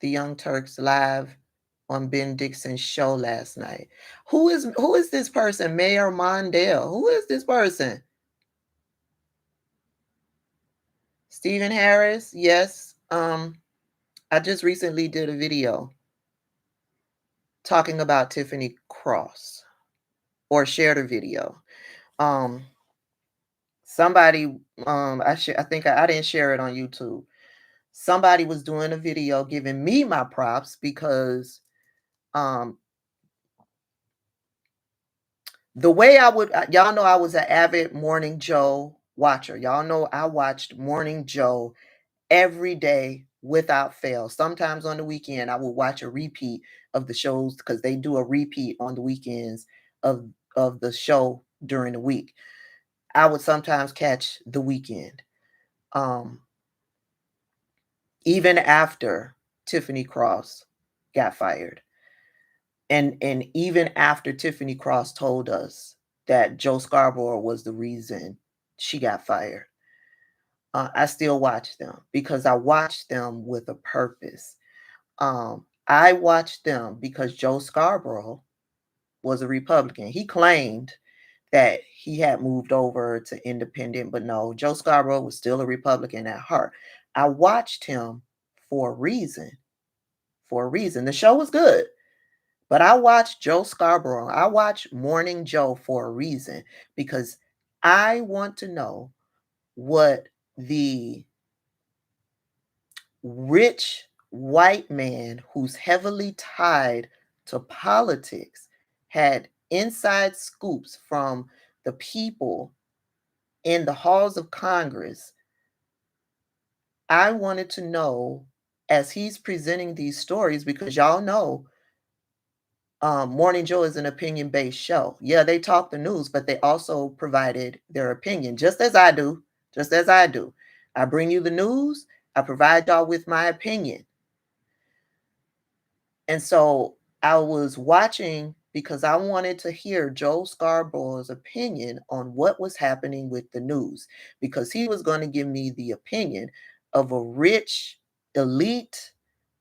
the Young Turks live on Ben Dixon's show last night. Who is this person? Mayor Mondale. Who is this person? Stephen Harris? Yes. I just recently did a video talking about Tiffany Cross, or shared a video. Somebody, I think I didn't share it on YouTube. Somebody was doing a video giving me my props because the way y'all know I was an avid Morning Joe watcher. Y'all know I watched Morning Joe every day without fail. Sometimes on the weekend, I would watch a repeat of the shows because they do a repeat on the weekends of the show during the week. I would sometimes catch the weekend. Even after Tiffany Cross got fired. And even after Tiffany Cross told us that Joe Scarborough was the reason she got fired, I still watch them because I watch them with a purpose. I watched them because Joe Scarborough was a Republican. He claimed that he had moved over to independent, but no, Joe Scarborough was still a Republican at heart. I watched him for a reason. For a reason. The show was good. But I watched Joe Scarborough. I watched Morning Joe for a reason because I want to know what the rich white man who's heavily tied to politics had inside scoops from the people in the halls of Congress. I wanted to know as he's presenting these stories, because y'all know Morning Joe is an opinion-based show. Yeah, they talk the news, but they also provided their opinion, just as I do. Just as I do. I bring you the news. I provide y'all with my opinion. And so I was watching because I wanted to hear Joe Scarborough's opinion on what was happening with the news, because he was going to give me the opinion of a rich, elite,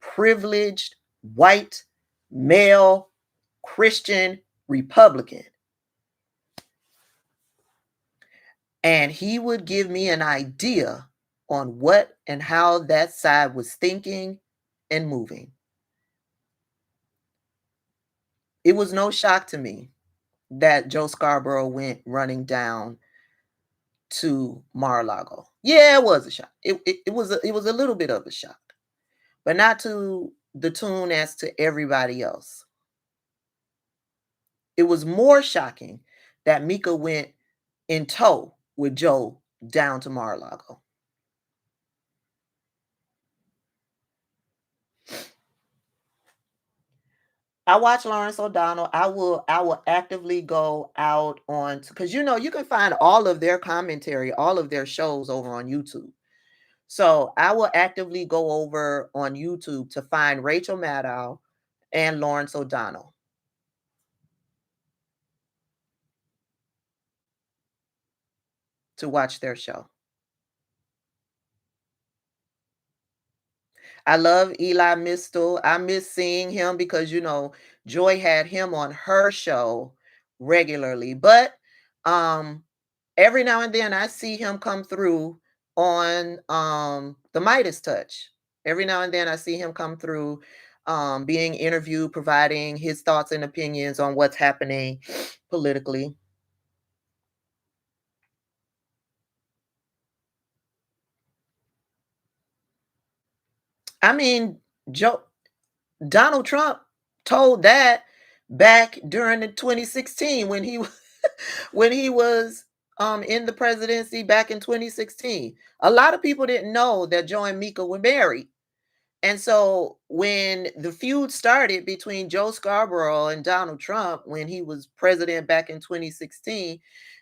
privileged, white, male, Christian Republican. And he would give me an idea on what and how that side was thinking and moving. It was no shock to me that Joe Scarborough went running down to Mar-a-Lago. Yeah, it was a shock. It was a little bit of a shock, but not to the tune as to everybody else. It was more shocking that Mika went in tow with Joe down to Mar-a-Lago. I watch Lawrence O'Donnell. I will actively go out on, because you can find all of their commentary, all of their shows over on YouTube. So I will actively go over on YouTube to find Rachel Maddow and Lawrence O'Donnell to watch their show. I love Eli Mistel. I miss seeing him because Joy had him on her show regularly. But every now and then I see him come through on the Midas Touch. Every now and then I see him come through being interviewed, providing his thoughts and opinions on what's happening politically. I mean, Donald Trump told that back during the 2016 when he when he was in the presidency back in 2016. A lot of people didn't know that Joe and Mika were married. And so when the feud started between Joe Scarborough and Donald Trump when he was president back in 2016,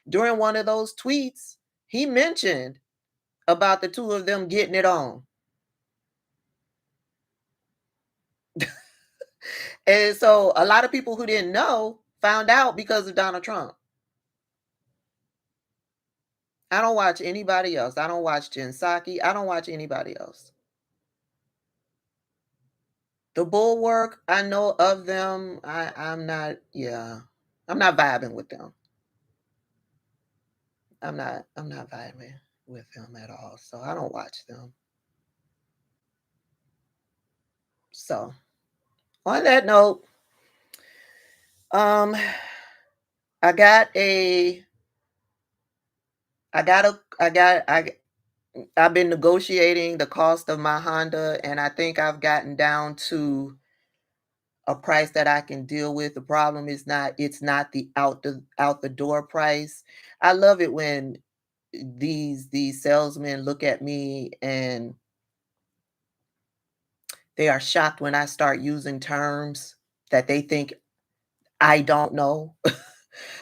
during one of those tweets, he mentioned about the two of them getting it on. And so a lot of people who didn't know found out because of Donald Trump. I don't watch anybody else. I don't watch Jen Psaki. I don't watch anybody else. The Bulwark, I know of them. I'm not, yeah. I'm not vibing with them. I'm not vibing with them at all. So I don't watch them. So on that note, um I got a I got a I got I I've been negotiating the cost of my Honda, and I think I've gotten down to a price that I can deal with. The problem is it's not the out the door price. I love it when these salesmen look at me and they are shocked when I start using terms that they think I don't know.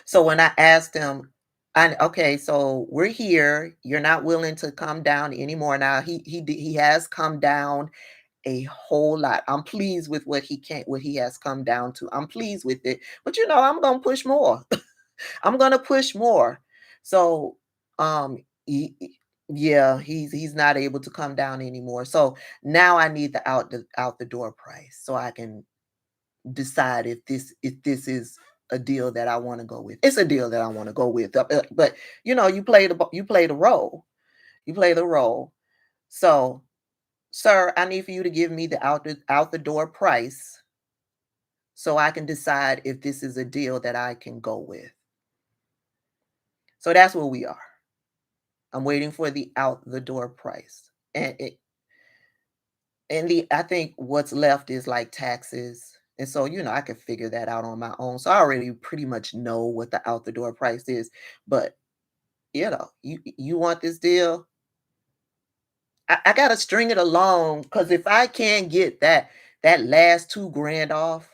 So when I asked them, okay, so we're here. You're not willing to come down anymore. Now he has come down a whole lot. I'm pleased with what he has come down to. I'm pleased with it. But I'm gonna push more. I'm gonna push more. So yeah, he's not able to come down anymore. So now I need the out the door price so I can decide if this is a deal that I want to go with. It's a deal that I want to go with. But you play the role. You play the role. So, sir, I need for you to give me the out the door price so I can decide if this is a deal that I can go with. So that's where we are. I'm waiting for the out the door price. And I think what's left is like taxes. And so, I can figure that out on my own. So I already pretty much know what the out the door price is. But you want this deal? I gotta string it along, because if I can't get that last 2 grand off,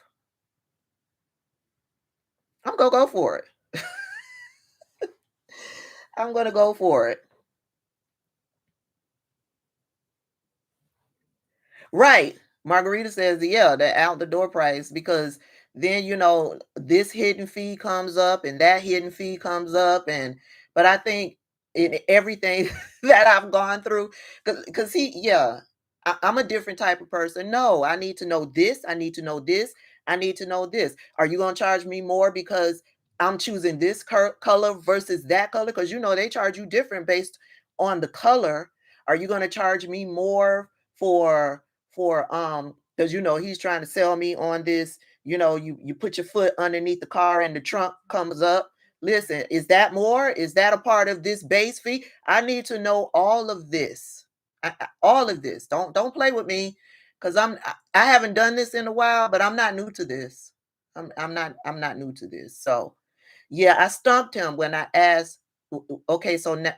I'm gonna go for it. I'm gonna go for it. Right. Margarita says, yeah, the out the door price, because then this hidden fee comes up and that hidden fee comes up, but I think in everything that I've gone through, because I'm a different type of person. No, I need to know this, I need to know this, I need to know this. Are you gonna charge me more because I'm choosing this color versus that color? Because they charge you different based on the color. Are you gonna charge me more for because he's trying to sell me on this, you put your foot underneath the car and the trunk comes up Listen, is that more? Is that a part of this base fee? I need to know all of this. All of this. Don't play with me, because I haven't done this in a while, but I'm not new to this. I'm not new to this. So yeah, I stumped him when I asked, Okay, so now,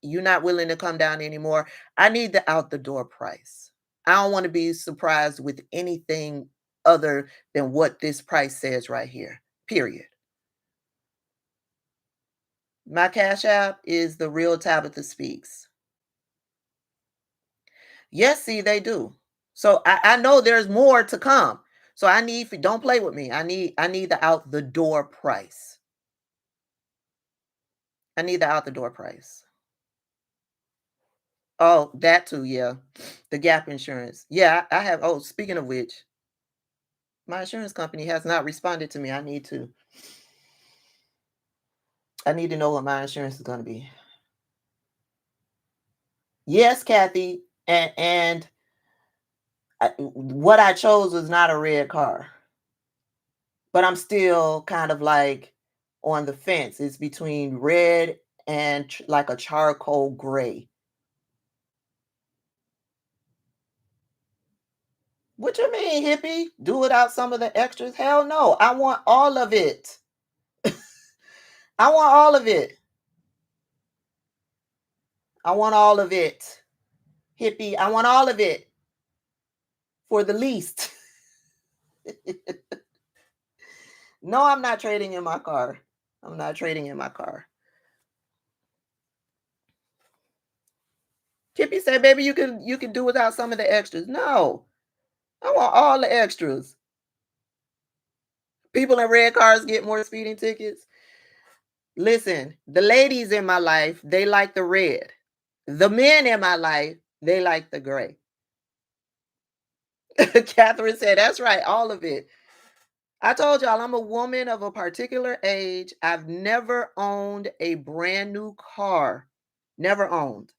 you're not willing to come down anymore. I need the out the door price. I don't want to be surprised with anything other than what this price says right here. Period. My Cash App is the real Tabitha Speaks. Yes, see, they do. So I know there's more to come. So don't play with me. I need the out the door price. I need the out the door price. Oh, that too, yeah. The gap insurance. Yeah, I have. Oh, speaking of which, my insurance company has not responded to me. I need to know what my insurance is going to be. Yes, Kathy, and what I chose was not a red car, but I'm still kind of like on the fence. It's between red and like a charcoal gray. What you mean, hippie? Do without some of the extras? Hell no. I want all of it. I want all of it. I want all of it. Hippie, I want all of it for the least. No, I'm not trading in my car. I'm not trading in my car. Hippie said, baby, you can do without some of the extras. No. I want all the extras. People in red cars get more speeding tickets. Listen, the ladies in my life, they like the red. The men in my life, they like the gray. Catherine said, that's right, all of it. I told y'all I'm a woman of a particular age. I've never owned a brand new car. Never owned.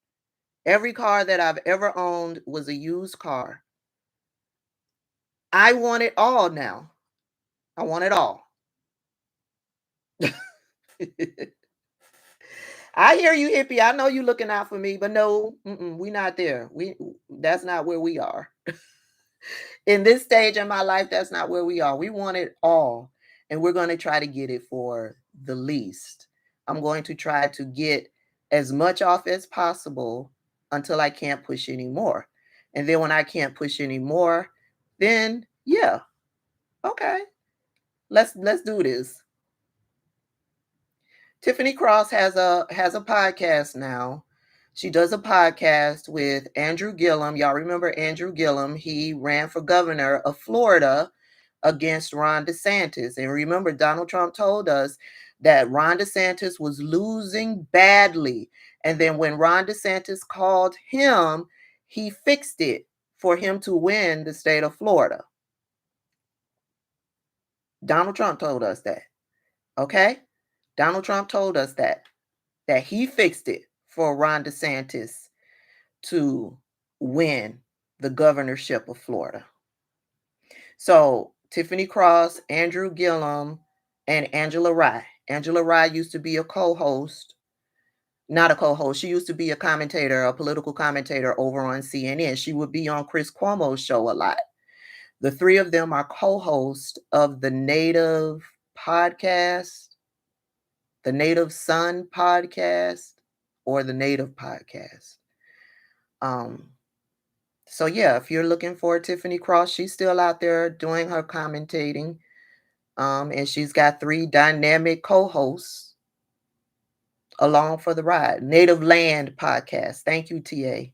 Every car that I've ever owned was a used car. I want it all now. I want it all. I hear you, hippie. I know you looking out for me, but no, we not there. That's not where we are. In this stage in my life, that's not where we are. We want it all, and we're going to try to get it for the least. I'm going to try to get as much off as possible until I can't push anymore. And then when I can't push anymore, then yeah, okay, let's do this. Tiffany Cross has a podcast now. She does a podcast with Andrew Gillum. Y'all remember Andrew Gillum? He ran for governor of Florida against Ron DeSantis. And remember, Donald Trump told us that Ron DeSantis was losing badly. And then when Ron DeSantis called him, he fixed it for him to win the state of Florida. Donald Trump told us that. Okay? Donald Trump told us that he fixed it for Ron DeSantis to win the governorship of Florida. So Tiffany Cross, Andrew Gillum, and Angela Rye. Angela Rye used to be a co-host, not a co-host. She used to be a commentator, a political commentator over on CNN. She would be on Chris Cuomo's show a lot. The three of them are co-hosts of the Native podcast, the Native Son podcast, or the Native podcast. So yeah, if you're looking for Tiffany Cross, she's still out there doing her commentating. And she's got 3 dynamic co-hosts along for the ride. Native Land podcast. Thank you, TA.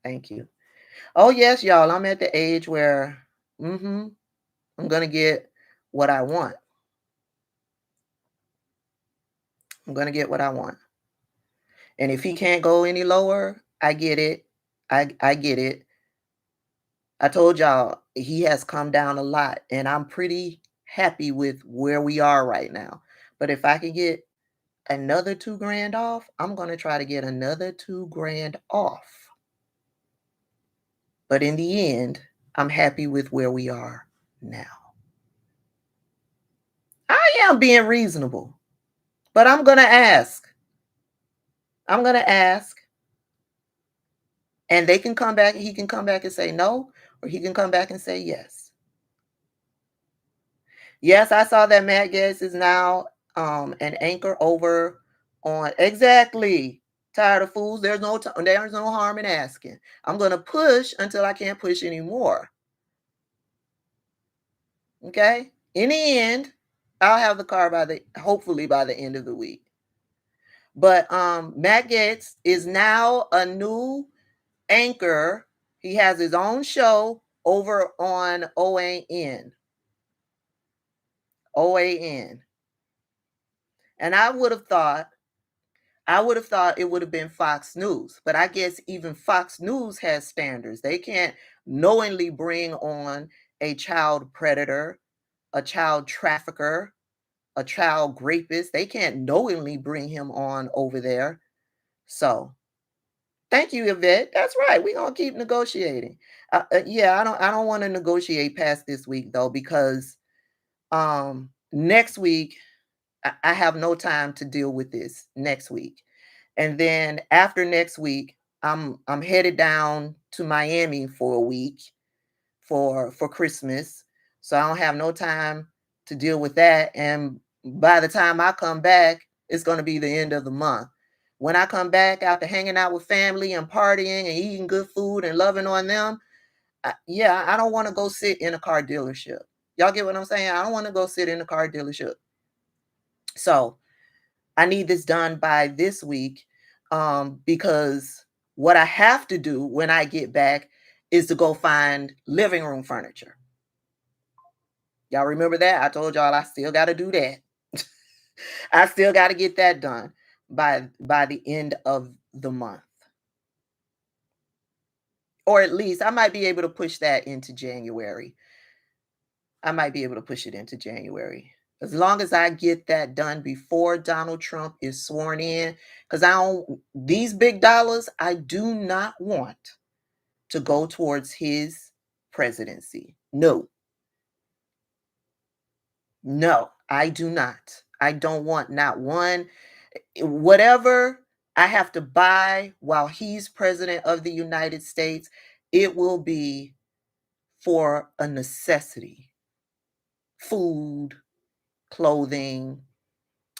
Thank you. Oh yes, y'all. I'm at the age where I'm gonna get what I want. I'm gonna get what I want. And if he can't go any lower, I get it. I get it. I told y'all he has come down a lot, and I'm pretty happy with where we are right now. But if I could get another 2 grand off, I'm going to try to get another 2 grand off. But in the end, I'm happy with where we are now. I am being reasonable, but I'm going to ask. I'm going to ask. And they can come back, he can come back and say no, or he can come back and say yes. Yes, I saw that Matt Gaetz is now an anchor over on exactly. Tired of fools. There's no harm in asking. I'm going to push until I can't push anymore. Okay? In the end, I'll have the car hopefully by the end of the week. But Matt Gaetz is now a new anchor. He has his own show over on OAN. And I would have thought it would have been Fox News, but I guess even Fox News has standards. They can't knowingly bring on a child predator, a child trafficker, a child rapist. They can't knowingly bring him on over there. So, thank you, Yvette. That's right. We're gonna keep negotiating. Yeah, I don't want to negotiate past this week though, because next week I have no time to deal with this next week. And then after next week, I'm headed down to Miami for a week for Christmas. So I don't have no time to deal with that. And by the time I come back, it's going to be the end of the month. When I come back after hanging out with family and partying and eating good food and loving on them, I don't want to go sit in a car dealership. Y'all get what I'm saying? I don't want to go sit in a car dealership. So I need this done by this week, because what I have to do when I get back is to go find living room furniture. Y'all remember that? I told y'all I still got to do that. I still got to get that done by the end of the month. Or at least I might be able to push that into January. I might be able to push it into January. As long as I get that done before Donald Trump is sworn in, because these big dollars, I do not want to go towards his presidency. No, I do not. I don't want not one. Whatever I have to buy while he's president of the United States, it will be for a necessity. Food, clothing,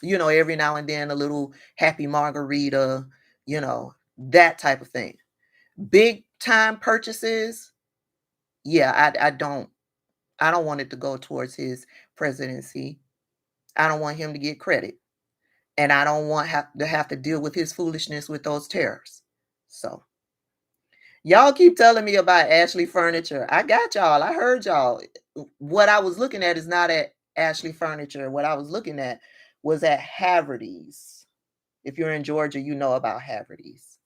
every now and then a little happy margarita, that type of thing. Big time purchases, yeah, I don't want it to go towards his presidency. I don't want him to get credit. And I don't want to have to deal with his foolishness with those tariffs. So y'all keep telling me about Ashley Furniture. I got y'all. I heard y'all. What I was looking at is not at Ashley Furniture. What I was looking at was at Haverty's. If you're in Georgia, you know about Haverty's.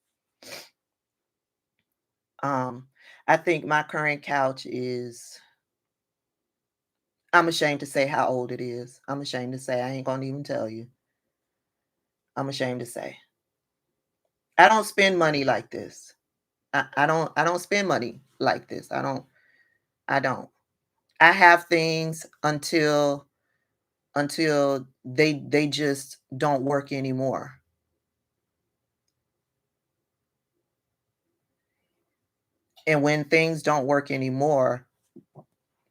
I think my current couch is, I'm ashamed to say how old it is. I'm ashamed to say. I ain't gonna even tell you. I'm ashamed to say. I don't spend money like this. I don't spend money like this. I don't. I have things until they just don't work anymore. And when things don't work anymore,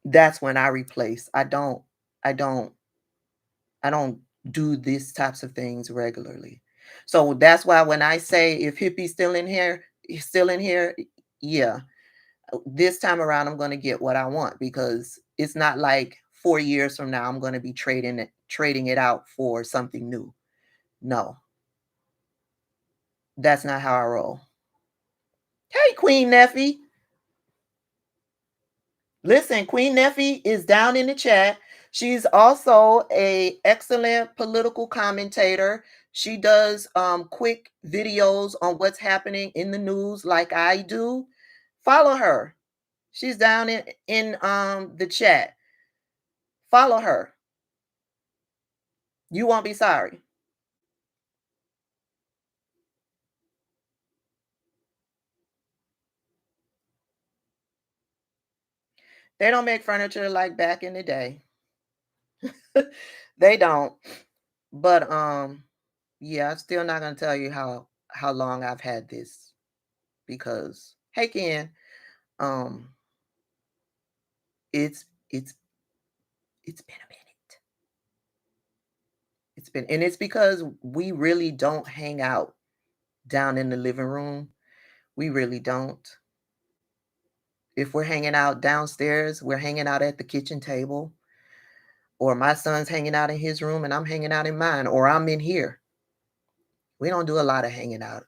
that's when I replace. I don't do these types of things regularly. So that's why when I say if Hippie's still in here, yeah. This time around I'm going to get what I want, because it's not like 4 years from now I'm going to be trading it out for something new. No. That's not how I roll. Hey, Queen Neffy. Listen, Queen Neffy is down in the chat. She's also a excellent political commentator. She does quick videos on what's happening in the news like I do. Follow her. She's down in the chat. Follow her. You won't be sorry. They don't make furniture like back in the day. They don't. But yeah, I'm still not gonna tell you how long I've had this because hey Ken, um it's it's it's been a minute. It's because we really don't hang out down in the living room. We really don't. If we're hanging out downstairs, we're hanging out at the kitchen table, or my son's hanging out in his room and I'm hanging out in mine, or I'm in here. We don't do a lot of hanging out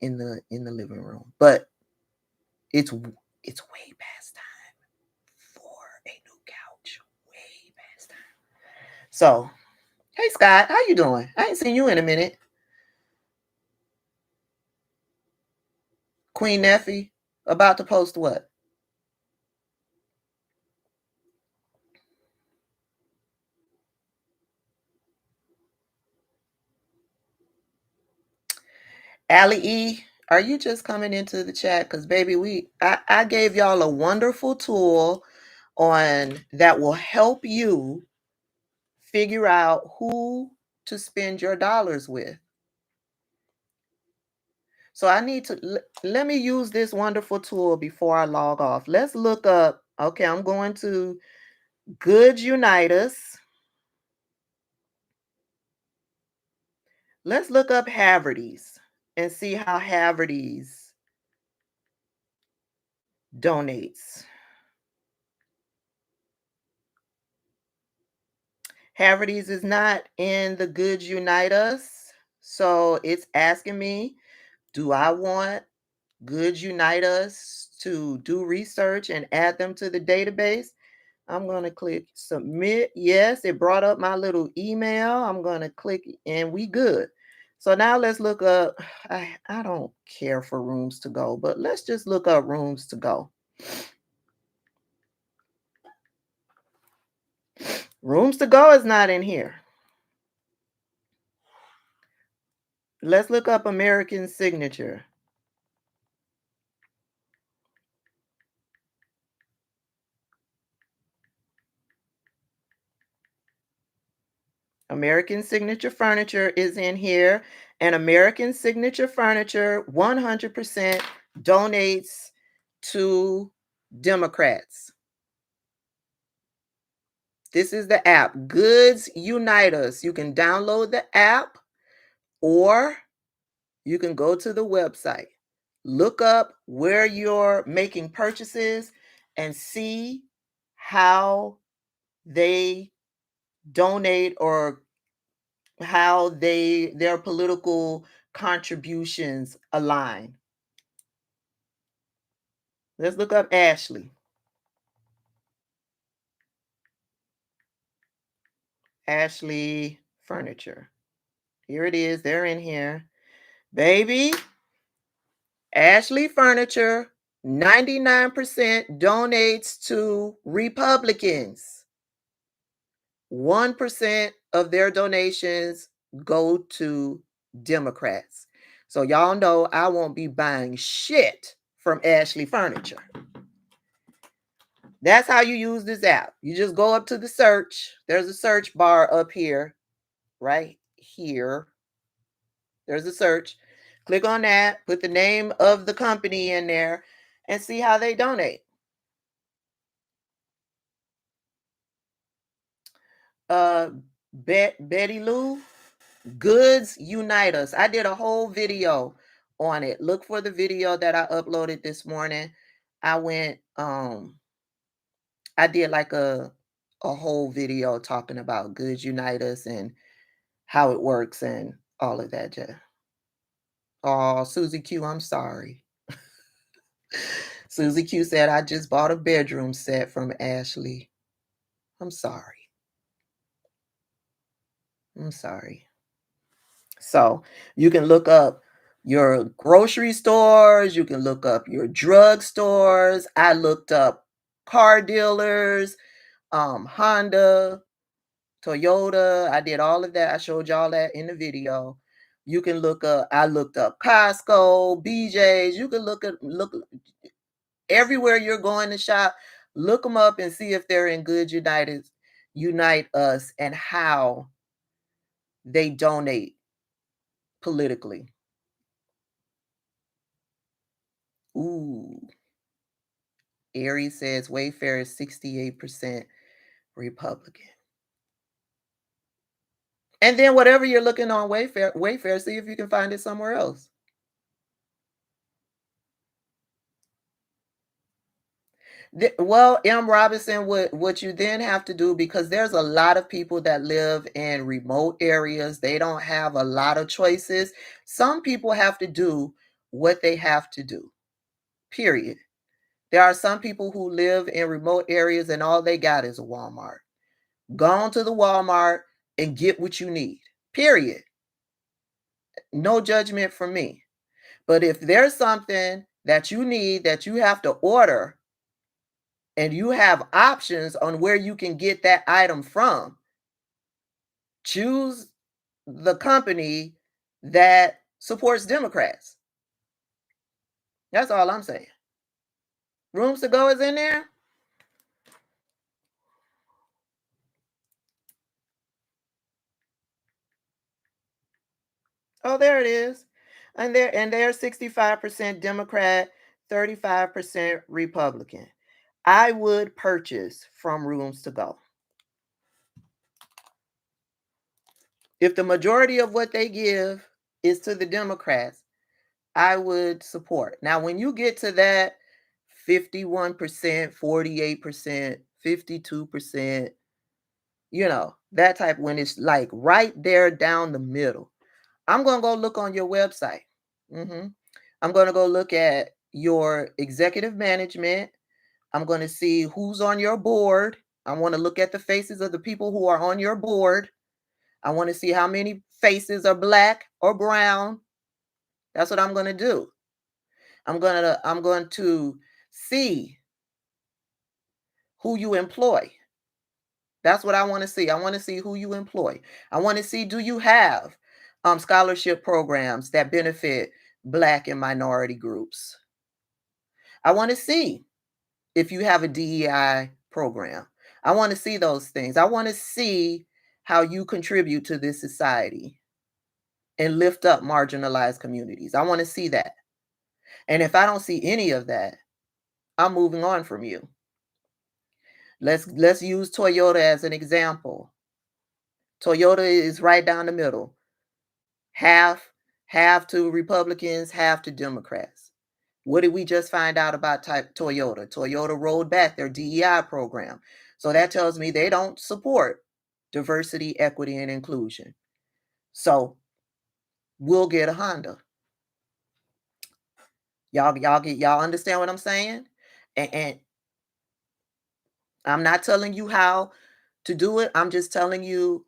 in the living room. But it's it's way past time for a new couch. Way past time. So, hey Scott, how you doing? I ain't seen you in a minute. Queen Neffy, about to post what? Allie E, are you just coming into the chat? Because baby, I gave y'all a wonderful tool on that will help you figure out who to spend your dollars with. So I need to let me use this wonderful tool before I log off. Let's look up. Okay, I'm going to Goods Unite Us. Let's look up Haverty's and see how Haverty's donates. Haverty's is not in the Goods Unite Us. So it's asking me, do I want Goods Unite Us to do research and add them to the database? I'm going to click submit. Yes, it brought up my little email. I'm going to click and we good. So now let's look up. I don't care for Rooms to Go, but let's just look up Rooms to Go. Rooms to Go is not in here. Let's look up American Signature. American Signature Furniture is in here, and American Signature Furniture 100% donates to Democrats. This is the app, Goods Unite Us. You can download the app or you can go to the website. Look up where you're making purchases and see how they donate or how their political contributions align. Let's look up Ashley. Ashley Furniture. Here it is. They're in here. Baby, Ashley Furniture, 99% donates to Republicans. 1% of their donations go to Democrats. So y'all know I won't be buying shit from Ashley Furniture. That's how you use this app. You just go up to the search. There's a search bar up here, right here. There's a search. Click on that, put the name of the company in there, and see how they donate. Betty Lou, Goods Unite Us. I did a whole video on it. Look for the video that I uploaded this morning. I went, I did like a whole video talking about Goods Unite Us and how it works and all of that. Oh, Susie Q, I'm sorry. Susie Q said, I just bought a bedroom set from Ashley. I'm sorry. I'm sorry. So you can look up your grocery stores. You can look up your drug stores. I looked up car dealers, Honda, Toyota. I did all of that. I showed y'all that in the video. You can look up, I looked up Costco, BJ's. You can look everywhere you're going to shop, look them up and see if they're in Good United. unite us and how they donate politically. Ooh. Aries says Wayfair is 68% Republican. And then whatever you're looking on Wayfair, see if you can find it somewhere else. Well, M. Robinson, what you then have to do, because there's a lot of people that live in remote areas, they don't have a lot of choices. Some people have to do what they have to do, period. There are some people who live in remote areas and all they got is a Walmart. Go on to the Walmart and get what you need, period. No judgment from me. But if there's something that you need that you have to order and you have options on where you can get that item from, choose the company that supports Democrats. That's all I'm saying. Rooms to Go is in there. Oh, there it is. And they're 65% Democrat, 35% Republican. I would purchase from Rooms to Go. If the majority of what they give is to the Democrats, I would support. Now, when you get to that 51%, 48%, 52%, that type, when it's like right there down the middle, I'm going to go look on your website. I'm going to go look at your executive management. I'm going to see who's on your board. I want to look at the faces of the people who are on your board. I want to see how many faces are black or brown. That's what I'm going to do. I'm going to see who you employ. That's what I want to see. I want to see who you employ. I want to see, do you have scholarship programs that benefit Black and minority groups? I want to see if you have a DEI program. I want to see those things. I want to see how you contribute to this society and lift up marginalized communities. I want to see that. And if I don't see any of that, I'm moving on from you. Let's use Toyota as an example. Toyota is right down the middle. Half to Republicans, half to Democrats. What did we just find out about Toyota? Toyota rolled back their DEI program. So that tells me they don't support diversity, equity, and inclusion. So we'll get a Honda. Y'all understand what I'm saying? And I'm not telling you how to do it. I'm just telling you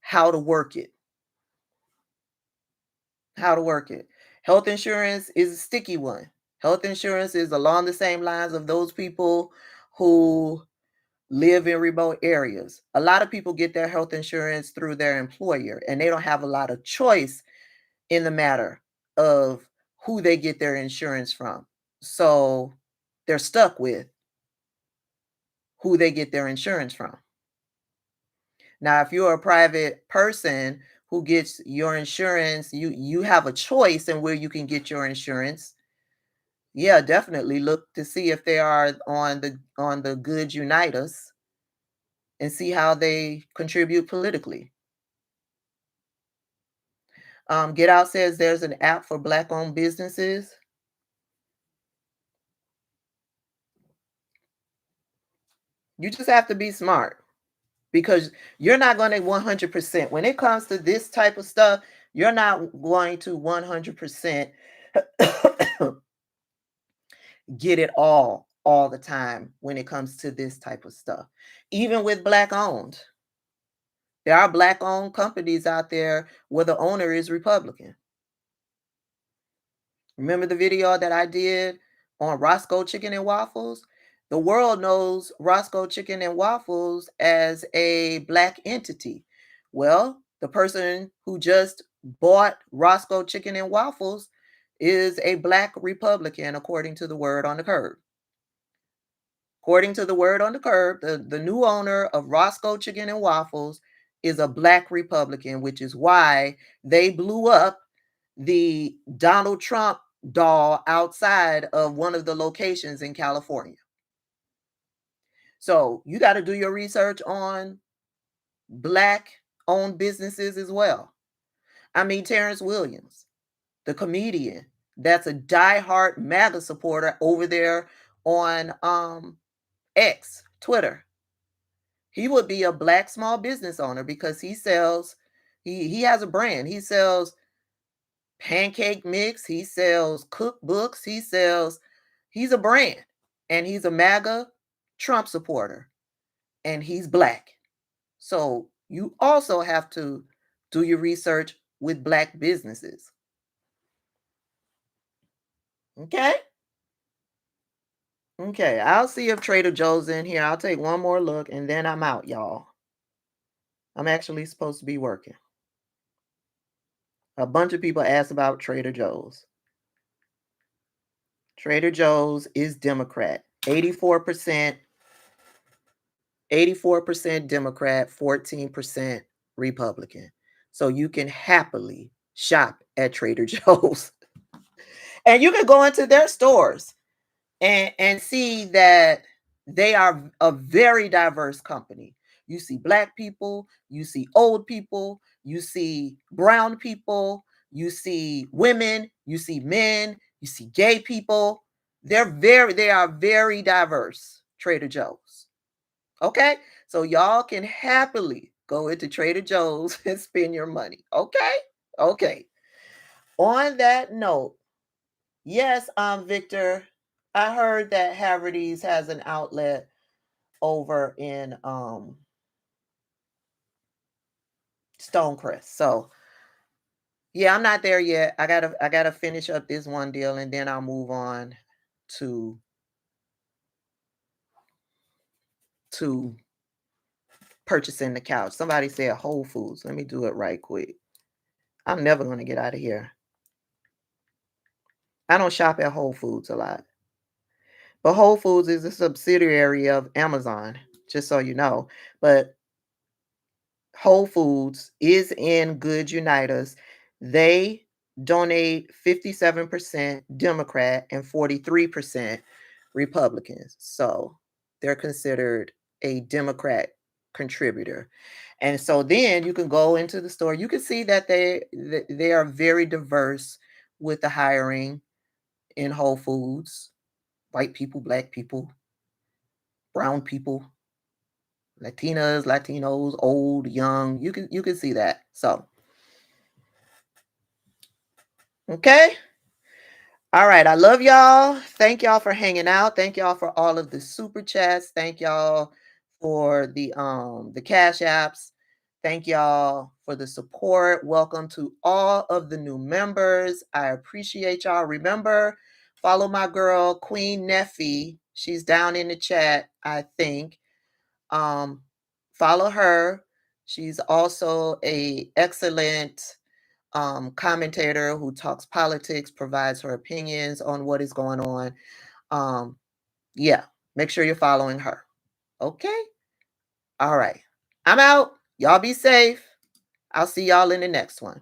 how to work it. How to work it. Health insurance is a sticky one. Health insurance is along the same lines of those people who live in remote areas. A lot of people get their health insurance through their employer, and they don't have a lot of choice in the matter of who they get their insurance from. So they're stuck with who they get their insurance from. Now, if you're a private person who gets your insurance, you have a choice in where you can get your insurance. Yeah, definitely look to see if they are on the Good Unite Us and see how they contribute politically. Get Out says there's an app for Black-owned businesses. You just have to be smart, because you're not going to 100%. When it comes to this type of stuff, you're not going to 100% get it all the time when it comes to this type of stuff. Even with Black-owned. There are Black-owned companies out there where the owner is Republican. Remember the video that I did on Roscoe Chicken and Waffles? The world knows Roscoe Chicken and Waffles as a Black entity. Well, the person who just bought Roscoe Chicken and Waffles is a Black Republican, according to the word on the curb. According to the word on the curb, the new owner of Roscoe Chicken and Waffles is a Black Republican, which is why they blew up the Donald Trump doll outside of one of the locations in California. So you got to do your research on Black-owned businesses as well. I mean, Terrence Williams, the comedian, that's a diehard MAGA supporter over there on X, Twitter. He would be a Black small business owner because he sells, he has a brand. He sells pancake mix, he sells cookbooks, he's a brand, and he's a MAGA Trump supporter, and he's Black. So you also have to do your research with Black businesses. Okay? Okay, I'll see if Trader Joe's in here. I'll take one more look and then I'm out, y'all. I'm actually supposed to be working. A bunch of people asked about Trader Joe's. Trader Joe's is Democrat. 84% Democrat, 14% Republican. So you can happily shop at Trader Joe's. And you can go into their stores and see that they are a very diverse company. You see Black people, you see old people, you see brown people, you see women, you see men, you see gay people. They are very diverse, Trader Joe's. Okay? So y'all can happily go into Trader Joe's and spend your money. Okay? Okay. On that note, yes, Victor, I heard that Haverty's has an outlet over in Stonecrest. So yeah, I'm not there yet. I gotta finish up this one deal and then I'll move on to purchasing the couch. Somebody said Whole Foods. Let me do it right quick. I'm never gonna get out of here. I don't shop at Whole Foods a lot. But Whole Foods is a subsidiary of Amazon, just so you know. But Whole Foods is in Good Unitas. They donate 57% Democrat and 43% Republicans. So they're considered a Democrat contributor. And so then you can go into the store. You can see that they are very diverse with the hiring in Whole Foods. White people, Black people, brown people, Latinas, Latinos, old, young. You can see that. So, okay. All right. I love y'all. Thank y'all for hanging out. Thank y'all for all of the super chats. Thank y'all for the cash apps. Thank y'all for the support. Welcome to all of the new members. I appreciate y'all. Remember, follow my girl Queen Neffy. She's down in the chat, I think. Follow her. She's also a excellent commentator who talks politics, provides her opinions on what is going on. Yeah, make sure you're following her. Okay? All right. I'm out. Y'all be safe. I'll see y'all in the next one.